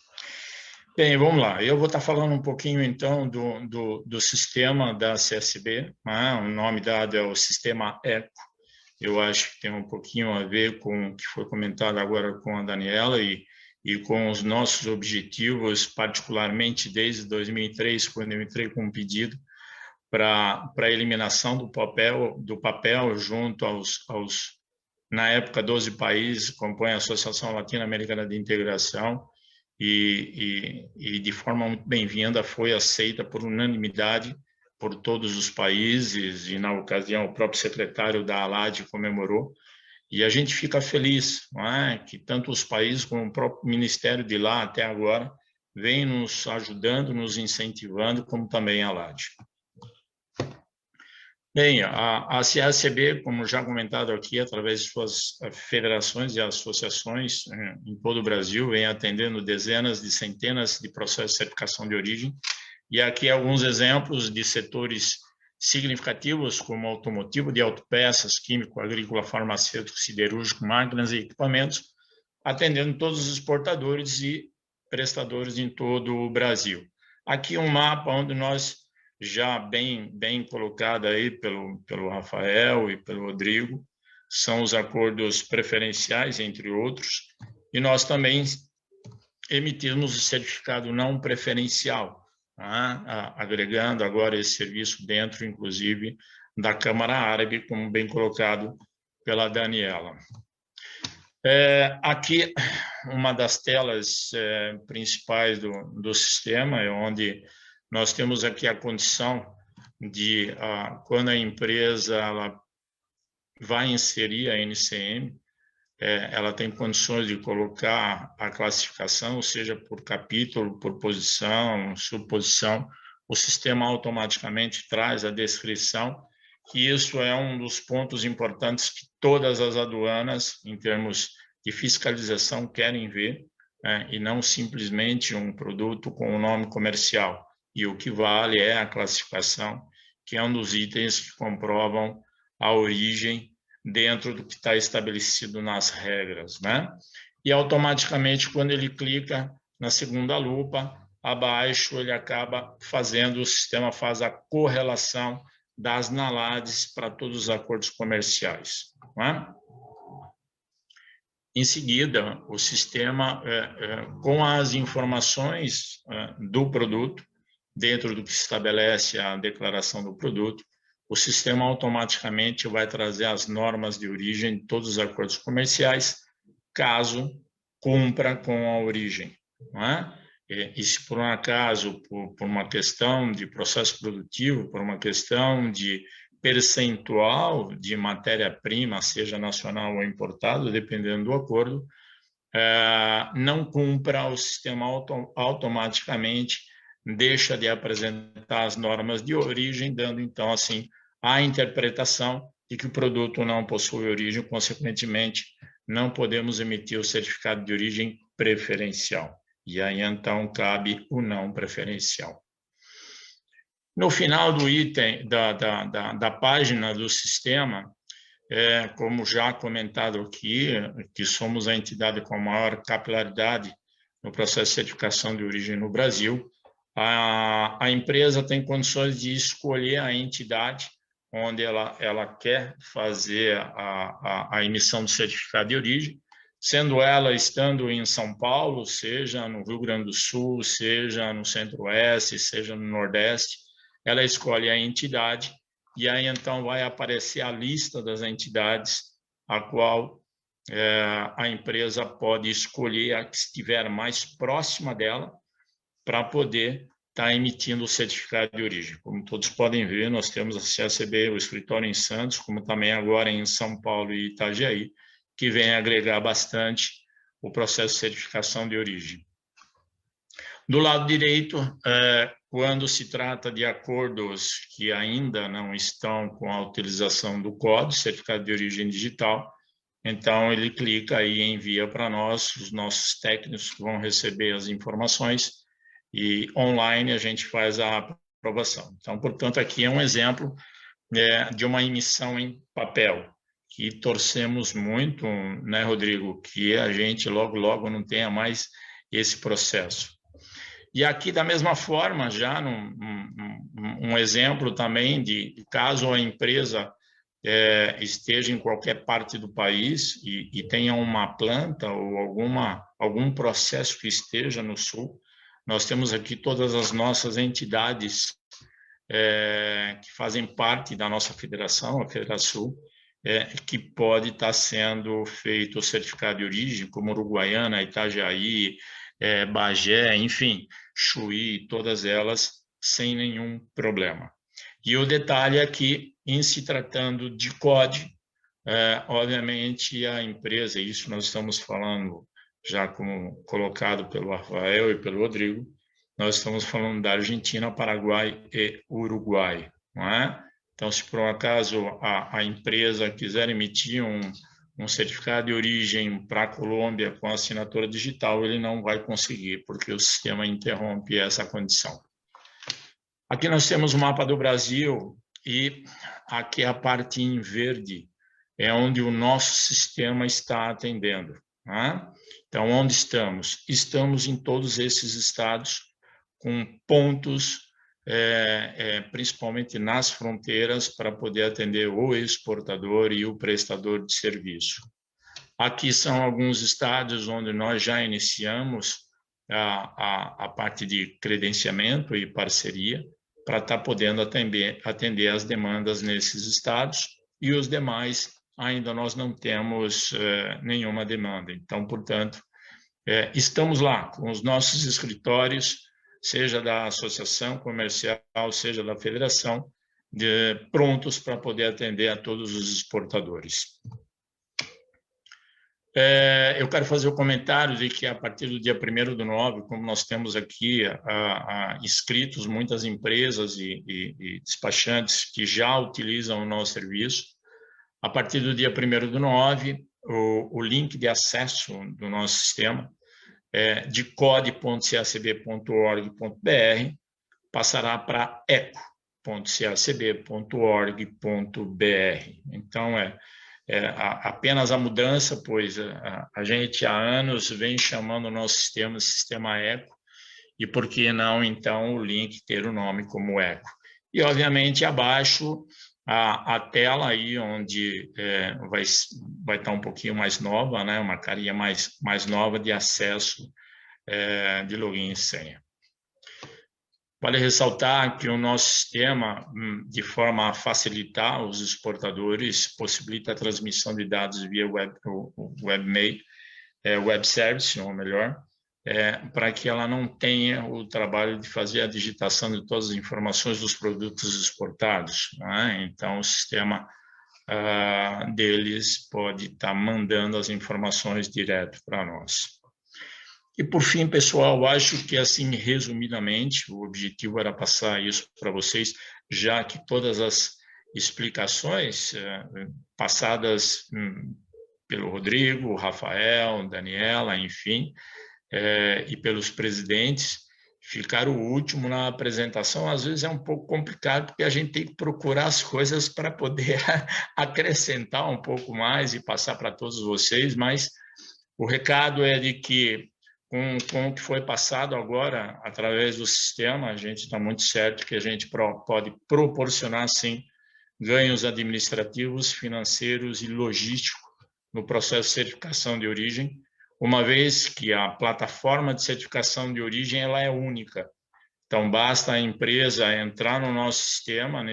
Bem, vamos lá. Eu vou estar falando um pouquinho, então, do sistema da CSB. O nome dado é o Sistema ECO. Eu acho que tem um pouquinho a ver com o que foi comentado agora com a Daniela e com os nossos objetivos, particularmente desde 2003, quando eu entrei com um pedido para a eliminação do papel junto aos, na época, 12 países que compõem a Associação Latino-Americana de Integração, e de forma muito bem-vinda foi aceita por unanimidade por todos os países, e na ocasião o próprio secretário da ALAD comemorou, e a gente fica feliz, não é? Que tanto os países como o próprio ministério de lá até agora vem nos ajudando, nos incentivando, como também a ALAD. Bem, a CACB, como já comentado aqui, através de suas federações e associações em todo o Brasil, vem atendendo dezenas de centenas de processos de certificação de origem. E aqui alguns exemplos de setores significativos, como automotivo, de autopeças, químico, agrícola, farmacêutico, siderúrgico, máquinas e equipamentos, atendendo todos os exportadores e prestadores em todo o Brasil. Aqui um mapa onde nós, já bem colocado aí pelo Rafael e pelo Rodrigo, são os acordos preferenciais, entre outros, e nós também emitimos o certificado não preferencial, agregando agora esse serviço dentro, inclusive, da Câmara Árabe, como bem colocado pela Daniela. Aqui, uma das telas principais do sistema, é onde nós temos aqui a condição de, quando a empresa ela vai inserir a NCM, ela tem condições de colocar a classificação, seja por capítulo, por posição, subposição, o sistema automaticamente traz a descrição, e isso é um dos pontos importantes que todas as aduanas, em termos de fiscalização, querem ver, e não simplesmente um produto com o nome comercial. E o que vale é a classificação, que é um dos itens que comprovam a origem dentro do que está estabelecido nas regras, né? E automaticamente, quando ele clica na segunda lupa, abaixo ele acaba fazendo, o sistema faz a correlação das NALADs para todos os acordos comerciais, né? Em seguida, o sistema, com as informações do produto, dentro do que estabelece a declaração do produto, o sistema automaticamente vai trazer as normas de origem de todos os acordos comerciais, caso cumpra com a origem, não é? E se por um acaso, por uma questão de processo produtivo, por uma questão de percentual de matéria-prima, seja nacional ou importado, dependendo do acordo, não cumpra, o sistema automaticamente deixa de apresentar as normas de origem, dando, então, assim, a interpretação de que o produto não possui origem, consequentemente, não podemos emitir o certificado de origem preferencial. E aí, então, cabe o não preferencial. No final do item, da página do sistema, como já comentado aqui, que somos a entidade com a maior capilaridade no processo de certificação de origem no Brasil, a empresa tem condições de escolher a entidade onde ela quer fazer a emissão do certificado de origem, sendo ela estando em São Paulo, seja no Rio Grande do Sul, seja no Centro-Oeste, seja no Nordeste, ela escolhe a entidade e aí então vai aparecer a lista das entidades a qual a empresa pode escolher a que estiver mais próxima dela para poder estar emitindo o certificado de origem. Como todos podem ver, nós temos a CACB, o escritório em Santos, como também agora em São Paulo e Itajaí, que vem agregar bastante o processo de certificação de origem. Do lado direito, quando se trata de acordos que ainda não estão com a utilização do COD, certificado de origem digital, então ele clica e envia para nós, os nossos técnicos vão receber as informações e online a gente faz a aprovação. Então, portanto, aqui é um exemplo de uma emissão em papel, que torcemos muito, né, Rodrigo, que a gente logo, logo não tenha mais esse processo. E aqui, da mesma forma, já um exemplo também de caso a empresa esteja em qualquer parte do país e tenha uma planta ou algum processo que esteja no Sul, nós temos aqui todas as nossas entidades que fazem parte da nossa federação, a Federação, que pode estar sendo feito o certificado de origem, como Uruguaiana, Itajaí, Bagé, enfim, Chuí, todas elas sem nenhum problema. E o detalhe é que, em se tratando de COD, obviamente a empresa, isso nós estamos falando já como colocado pelo Rafael e pelo Rodrigo, nós estamos falando da Argentina, Paraguai e Uruguai, não é? Então, se por um acaso a empresa quiser emitir um certificado de origem para a Colômbia com assinatura digital, ele não vai conseguir, porque o sistema interrompe essa condição. Aqui nós temos o mapa do Brasil e aqui a parte em verde é onde o nosso sistema está atendendo, né? Então, onde estamos? Estamos em todos esses estados com pontos, principalmente nas fronteiras, para poder atender o exportador e o prestador de serviço. Aqui são alguns estados onde nós já iniciamos a parte de credenciamento e parceria para estar podendo atender as demandas nesses estados, e os demais ainda nós não temos nenhuma demanda. Então, portanto, estamos lá com os nossos escritórios, seja da associação comercial, seja da federação, prontos para poder atender a todos os exportadores. Eu quero fazer o comentário de que, a partir do dia 1º/9, como nós temos aqui inscritos muitas empresas e despachantes que já utilizam o nosso serviço, a partir do dia 1º/9, o link de acesso do nosso sistema de cod.cacb.org.br passará para eco.cacb.org.br. Então, apenas a mudança, pois a gente há anos vem chamando o nosso sistema de sistema Eco, e por que não, então, o link ter o nome como Eco. E, obviamente, abaixo, a tela aí, onde vai estar um pouquinho mais nova, né, uma carinha mais nova de acesso de login e senha. Vale ressaltar que o nosso sistema, de forma a facilitar os exportadores, possibilita a transmissão de dados via webmail, web service, ou melhor, para que ela não tenha o trabalho de fazer a digitação de todas as informações dos produtos exportados, né? Então, o sistema deles pode estar mandando as informações direto para nós. E, por fim, pessoal, acho que, assim, resumidamente, o objetivo era passar isso para vocês, já que todas as explicações passadas pelo Rodrigo, Rafael, Daniela, enfim, e pelos presidentes, ficar o último na apresentação, às vezes é um pouco complicado, porque a gente tem que procurar as coisas para poder acrescentar um pouco mais e passar para todos vocês, mas o recado é de que, com o que foi passado agora, através do sistema, a gente está muito certo que a gente pode proporcionar, sim, ganhos administrativos, financeiros e logísticos no processo de certificação de origem, uma vez que a plataforma de certificação de origem ela é única. Então, basta a empresa entrar no nosso sistema,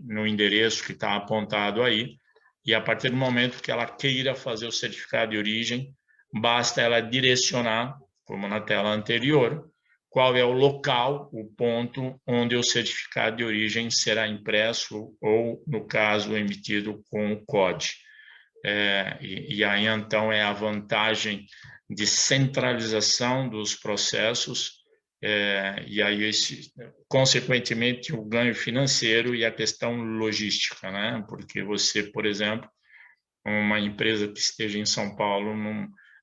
no endereço que está apontado aí, e a partir do momento que ela queira fazer o certificado de origem, basta ela direcionar, como na tela anterior, qual é o local, o ponto onde o certificado de origem será impresso ou, no caso, emitido com o COD. E aí, então, é a vantagem de centralização dos processos e aí, consequentemente, o ganho financeiro e a questão logística, né? Porque você, por exemplo, uma empresa que esteja em São Paulo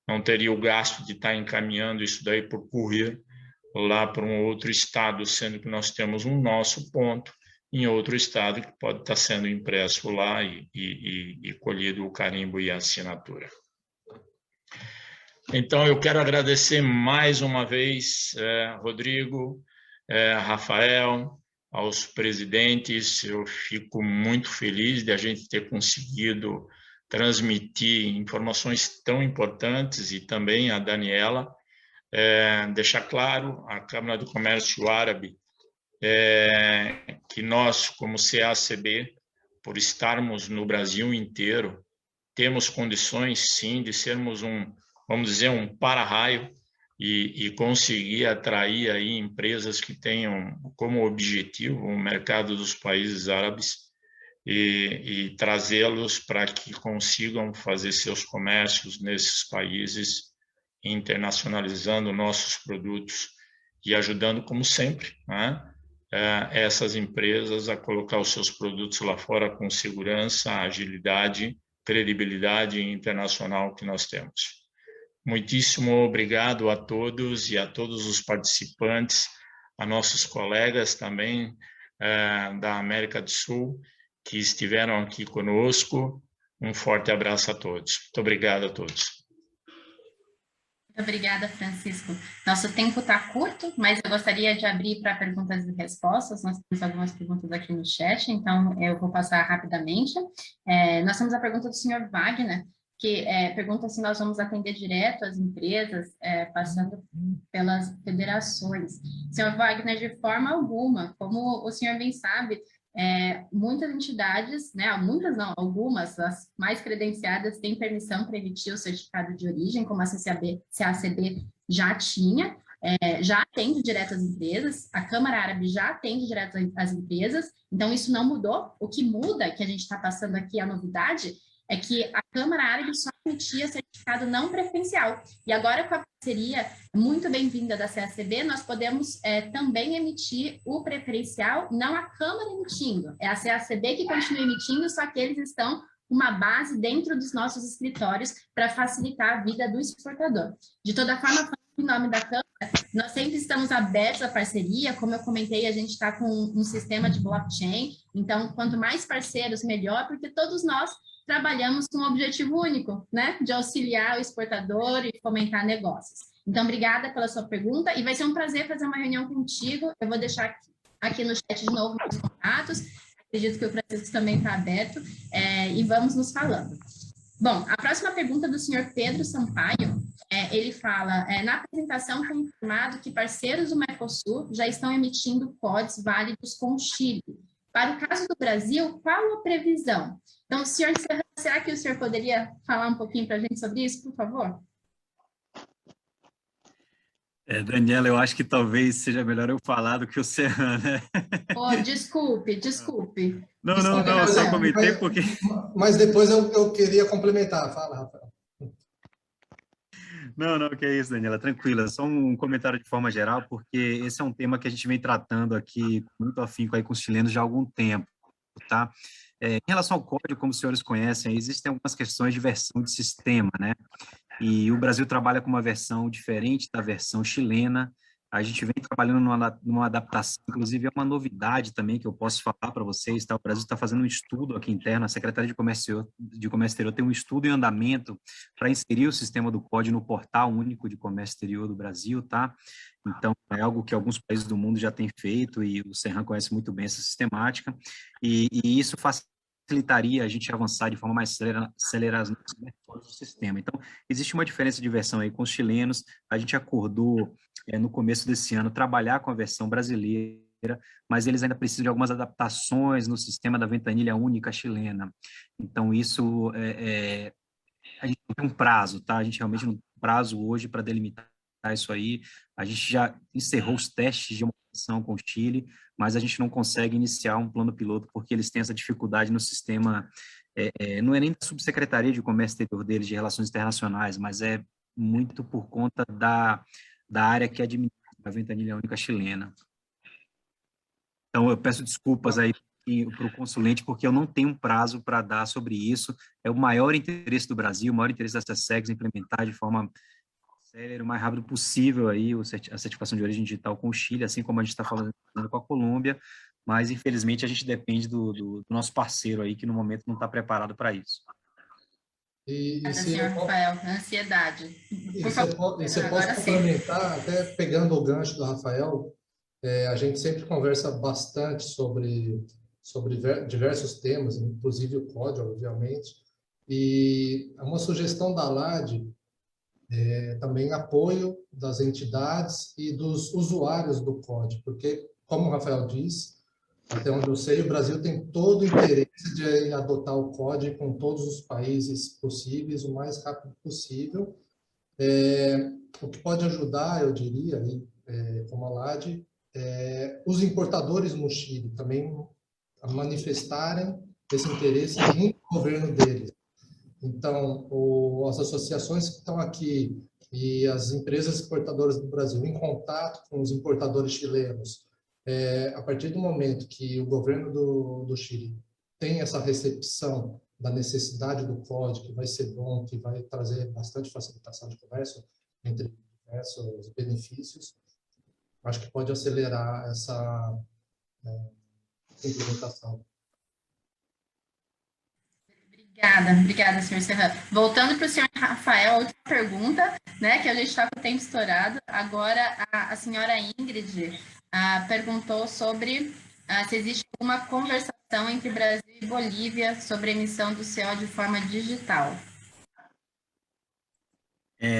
não teria o gasto de estar encaminhando isso daí por correio lá para um outro estado, sendo que nós temos um nosso ponto em outro estado que pode estar sendo impresso lá e colhido o carimbo e a assinatura. Então, eu quero agradecer mais uma vez, Rodrigo, Rafael, aos presidentes. Eu fico muito feliz de a gente ter conseguido transmitir informações tão importantes e também a Daniela, deixar claro a Câmara do Comércio Árabe que nós, como CACB, por estarmos no Brasil inteiro, temos condições, sim, de sermos vamos dizer, um para-raio e conseguir atrair aí empresas que tenham como objetivo o mercado dos países árabes e trazê-los para que consigam fazer seus comércios nesses países, internacionalizando nossos produtos e ajudando, como sempre, né, essas empresas a colocar os seus produtos lá fora com segurança, agilidade, credibilidade internacional que nós temos. Muitíssimo obrigado a todos e a todos os participantes, a nossos colegas também da América do Sul que estiveram aqui conosco. Um forte abraço a todos. Muito obrigado a todos. Muito obrigada, Francisco. Nosso tempo está curto, mas eu gostaria de abrir para perguntas e respostas. Nós temos algumas perguntas aqui no chat, então eu vou passar rapidamente. Nós temos a pergunta do senhor Wagner, que pergunta se nós vamos atender direto as empresas, passando pelas federações. Senhor Wagner, de forma alguma, como o senhor bem sabe, muitas entidades, né, muitas não, algumas, as mais credenciadas, têm permissão para emitir o certificado de origem, como a CACB já tinha, já atende direto às empresas, a Câmara Árabe já atende direto às empresas, então isso não mudou. O que muda, que a gente está passando aqui, a novidade, é que a Câmara Árabe só emitia certificado não preferencial. E agora, com a parceria muito bem-vinda da CACB, nós podemos também emitir o preferencial, não a Câmara emitindo. É a CACB que continua emitindo, só que eles estão com uma base dentro dos nossos escritórios para facilitar a vida do exportador. De toda forma, em nome da Câmara, nós sempre estamos abertos à parceria. Como eu comentei, a gente está com um sistema de blockchain, então, quanto mais parceiros, melhor, porque todos nós trabalhamos com um objetivo único, né? De auxiliar o exportador e fomentar negócios. Então, obrigada pela sua pergunta e vai ser um prazer fazer uma reunião contigo. Eu vou deixar aqui no chat de novo os contatos. Acredito que o Francisco também está aberto e vamos nos falando. Bom, a próxima pergunta do senhor Pedro Sampaio, ele fala, na apresentação foi informado que parceiros do Mercosul já estão emitindo CODs válidos com o Chile. Para o caso do Brasil, qual a previsão? Então, senhor, será que o senhor poderia falar um pouquinho para a gente sobre isso, por favor? Daniela, eu acho que talvez seja melhor eu falar do que o Serran, né? Oh, desculpe. Não, eu só comentei porque... Mas depois eu queria complementar. Fala, Rafael. Não, que é isso, Daniela, tranquila. Só um comentário de forma geral, porque esse é um tema que a gente vem tratando aqui com muito afinco aí com os chilenos já há algum tempo, tá? Em relação ao código, como os senhores conhecem, existem algumas questões de versão de sistema, né? E o Brasil trabalha com uma versão diferente da versão chilena. A gente vem trabalhando numa adaptação, inclusive é uma novidade também que eu posso falar para vocês, tá? O Brasil está fazendo um estudo aqui interno, a Secretaria de Comércio Exterior tem um estudo em andamento para inserir o sistema do COD no Portal Único de Comércio Exterior do Brasil, tá? Então, é algo que alguns países do mundo já têm feito e o Serran conhece muito bem essa sistemática, e isso facilitaria a gente avançar de forma mais acelerada no sistema. Então, existe uma diferença de versão aí com os chilenos. A gente acordou no começo desse ano trabalhar com a versão brasileira, mas eles ainda precisam de algumas adaptações no sistema da ventanilha única chilena. Então, isso a gente não tem um prazo, tá? A gente realmente não tem um prazo hoje para delimitar isso aí. A gente já encerrou os testes de homologação com o Chile, mas a gente não consegue iniciar um plano piloto porque eles têm essa dificuldade no sistema, não é nem da Subsecretaria de Comércio Exterior deles, de Relações Internacionais, mas é muito por conta da área que administra a ventanilha única chilena. Então, eu peço desculpas aí para o consulente, porque eu não tenho um prazo para dar sobre isso. É o maior interesse do Brasil, o maior interesse da SECEX implementar de forma célere, o mais rápido possível aí a certificação de origem digital com o Chile, assim como a gente está falando com a Colômbia, mas infelizmente a gente depende do nosso parceiro aí, que no momento não está preparado para isso. Senhor Rafael, ansiedade. Você pode complementar, até pegando o gancho do Rafael, a gente sempre conversa bastante sobre diversos temas, inclusive o código, obviamente, e uma sugestão da LAD também apoio das entidades e dos usuários do código, porque, como o Rafael disse, até onde eu sei, o Brasil tem todo o interesse de adotar o código com todos os países possíveis, o mais rápido possível. O que pode ajudar, eu diria, como a LAD, os importadores no Chile também a manifestarem esse interesse no governo deles. Então, as associações que estão aqui e as empresas exportadoras do Brasil em contato com os importadores chilenos, a partir do momento que o governo do Chile tem essa recepção da necessidade do código, que vai ser bom, que vai trazer bastante facilitação de comércio entre diversos benefícios, acho que pode acelerar essa implementação. Obrigada, senhor Serran. Voltando para o senhor Rafael, outra pergunta, né, que a gente está com o tempo estourado. Agora, a senhora Ingrid perguntou sobre se existe alguma conversação entre Brasil e Bolívia sobre a emissão do CO de forma digital.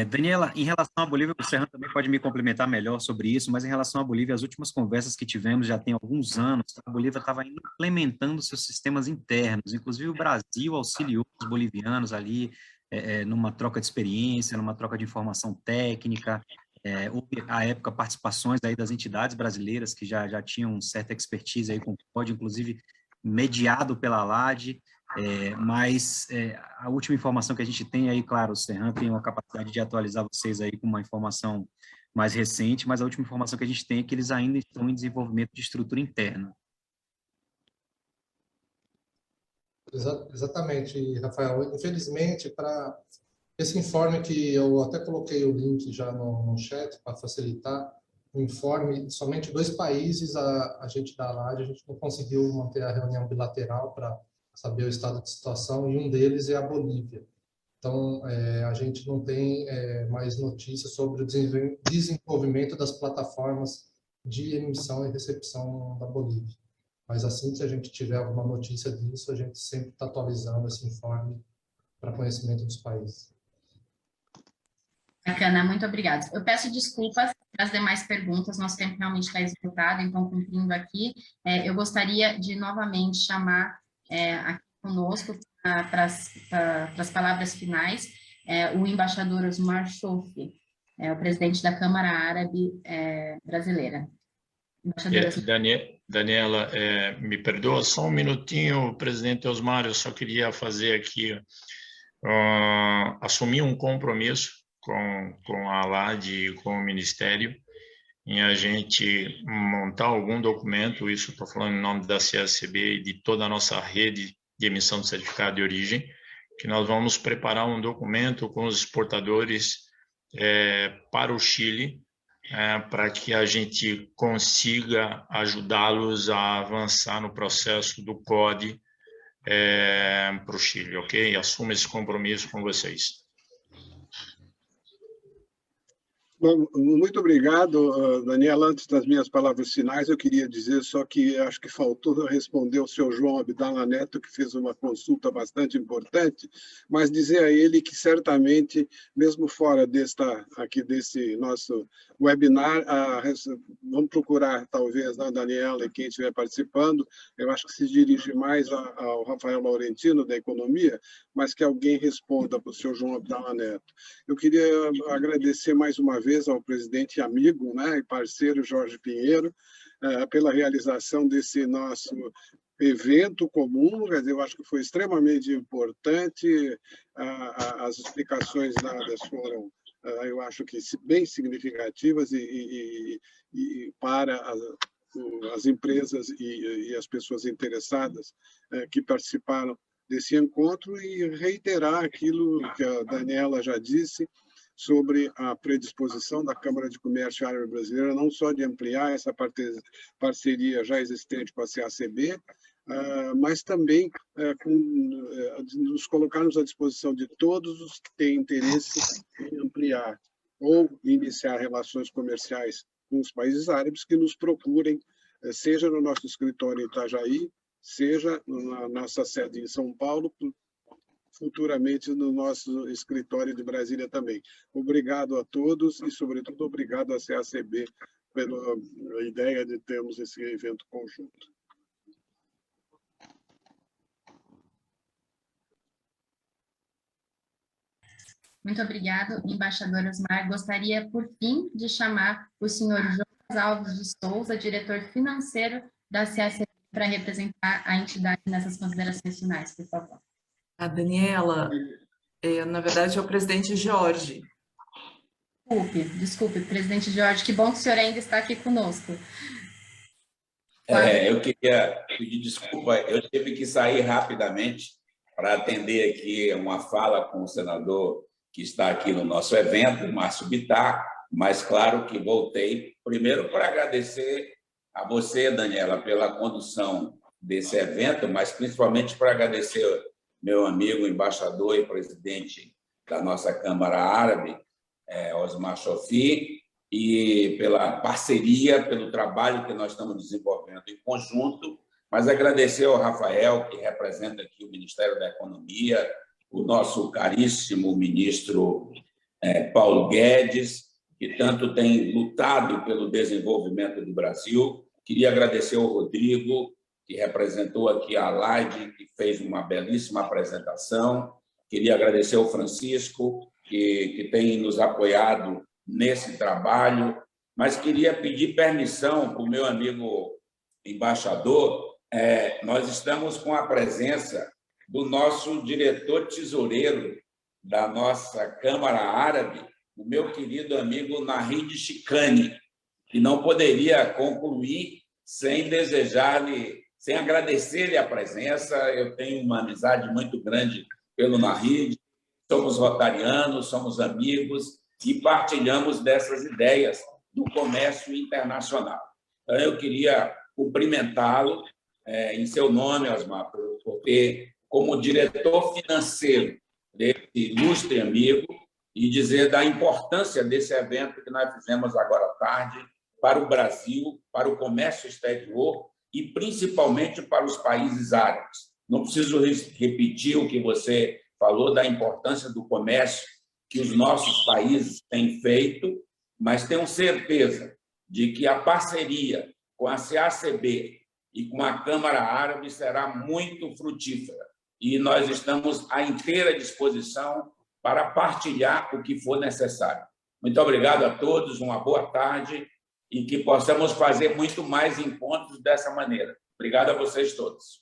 Daniela, em relação à Bolívia, o Serran também pode me complementar melhor sobre isso, mas em relação à Bolívia, as últimas conversas que tivemos já tem alguns anos, a Bolívia estava implementando seus sistemas internos, inclusive o Brasil auxiliou os bolivianos ali numa troca de experiência, numa troca de informação técnica, houve, à época, participações aí das entidades brasileiras que já tinham certa expertise aí com o código, inclusive mediado pela LAD, mas a última informação que a gente tem aí, claro, o Serran tem uma capacidade de atualizar vocês aí com uma informação mais recente, mas a última informação que a gente tem é que eles ainda estão em desenvolvimento de estrutura interna. Exatamente, Rafael. Infelizmente, para esse informe que eu até coloquei o link já no chat para facilitar, o informe, somente 2 países, a gente da LAD, a gente não conseguiu manter a reunião bilateral para saber o estado de situação, e um deles é a Bolívia. Então, a gente não tem mais notícias sobre o desenvolvimento das plataformas de emissão e recepção da Bolívia. Mas assim que a gente tiver alguma notícia disso, a gente sempre está atualizando esse informe para conhecimento dos países. Bacana, muito obrigada. Eu peço desculpas pelas demais perguntas, nosso tempo realmente está esgotado, então, cumprindo aqui, eu gostaria de novamente chamar aqui conosco para as palavras finais o embaixador Osmar Choufie, o presidente da Câmara Árabe Brasileira. Daniela, me perdoa, só um minutinho, presidente Osmar, eu só queria fazer aqui, assumir um compromisso com a ALAD e com o Ministério em a gente montar algum documento, isso estou falando em nome da CACB e de toda a nossa rede de emissão de certificado de origem, que nós vamos preparar um documento com os exportadores para o Chile, para que a gente consiga ajudá-los a avançar no processo do CODE para o Chile, ok? Assumo esse compromisso com vocês. Bom, muito obrigado, Daniela. Antes das minhas palavras finais, eu queria dizer só que acho que faltou responder ao seu João Abdala Neto, que fez uma consulta bastante importante, mas dizer a ele que certamente, mesmo fora desse nosso webinar, vamos procurar, talvez, a Daniela e quem estiver participando, eu acho que se dirige mais ao Rafael Laurentino, da Economia, mas que alguém responda para o seu João Abdala Neto. Eu queria agradecer mais uma vez ao presidente e amigo, né, e parceiro Jorge Pinheiro, pela realização desse nosso evento comum. Quer dizer, eu acho que foi extremamente importante, as explicações dadas foram, eu acho que bem significativas e para as empresas e as pessoas interessadas que participaram desse encontro, e reiterar aquilo que a Daniela já disse sobre a predisposição da Câmara de Comércio Árabe Brasileira, não só de ampliar essa parceria já existente com a CACB, mas também nos colocarmos à disposição de todos os que têm interesse em ampliar ou iniciar relações comerciais com os países árabes, que nos procurem, seja no nosso escritório em Itajaí, seja na nossa sede em São Paulo, futuramente no nosso escritório de Brasília também. Obrigado a todos e, sobretudo, obrigado à CACB pela ideia de termos esse evento conjunto. Muito obrigado, embaixador Osmar. Gostaria, por fim, de chamar o senhor Jonas Alves de Souza, diretor financeiro da CACB, para representar a entidade nessas considerações finais, por favor. A Daniela, na verdade, é o presidente Jorge. Desculpe, presidente Jorge, que bom que o senhor ainda está aqui conosco. Eu queria pedir desculpa, eu tive que sair rapidamente para atender aqui uma fala com o senador que está aqui no nosso evento, Márcio Bittar, mas claro que voltei, primeiro para agradecer a você, Daniela, pela condução desse evento, mas principalmente para agradecer meu amigo, embaixador e presidente da nossa Câmara Árabe, Osmar Chofi, e pela parceria, pelo trabalho que nós estamos desenvolvendo em conjunto, mas agradecer ao Rafael, que representa aqui o Ministério da Economia, o nosso caríssimo ministro Paulo Guedes, que tanto tem lutado pelo desenvolvimento do Brasil. Queria agradecer ao Rodrigo, que representou aqui a live, que fez uma belíssima apresentação. Queria agradecer ao Francisco, que tem nos apoiado nesse trabalho, mas queria pedir permissão para o meu amigo embaixador. Nós estamos com a presença do nosso diretor tesoureiro da nossa Câmara Árabe, o meu querido amigo Nahid Chicani, que não poderia concluir sem desejar-lhe, sem agradecer-lhe a presença. Eu tenho uma amizade muito grande pelo Nahid, somos rotarianos, somos amigos e partilhamos dessas ideias do comércio internacional. Então, eu queria cumprimentá-lo em seu nome, Osmar, por ter, como diretor financeiro desse ilustre amigo, e dizer da importância desse evento que nós fizemos agora à tarde para o Brasil, para o comércio exterior e principalmente para os países árabes. Não preciso repetir o que você falou da importância do comércio que os nossos países têm feito, mas tenho certeza de que a parceria com a CACB e com a Câmara Árabe será muito frutífera. E nós estamos à inteira disposição para partilhar o que for necessário. Muito obrigado a todos, uma boa tarde e que possamos fazer muito mais encontros dessa maneira. Obrigado a vocês todos.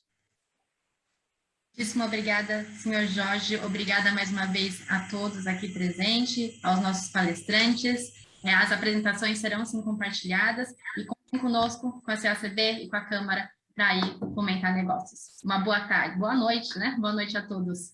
Muitíssimo obrigada, senhor Jorge. Obrigada mais uma vez a todos aqui presentes, aos nossos palestrantes. As apresentações serão sim compartilhadas e contem conosco, com a CACB e com a Câmara para ir comentar negócios. Uma boa tarde, boa noite, né? Boa noite a todos.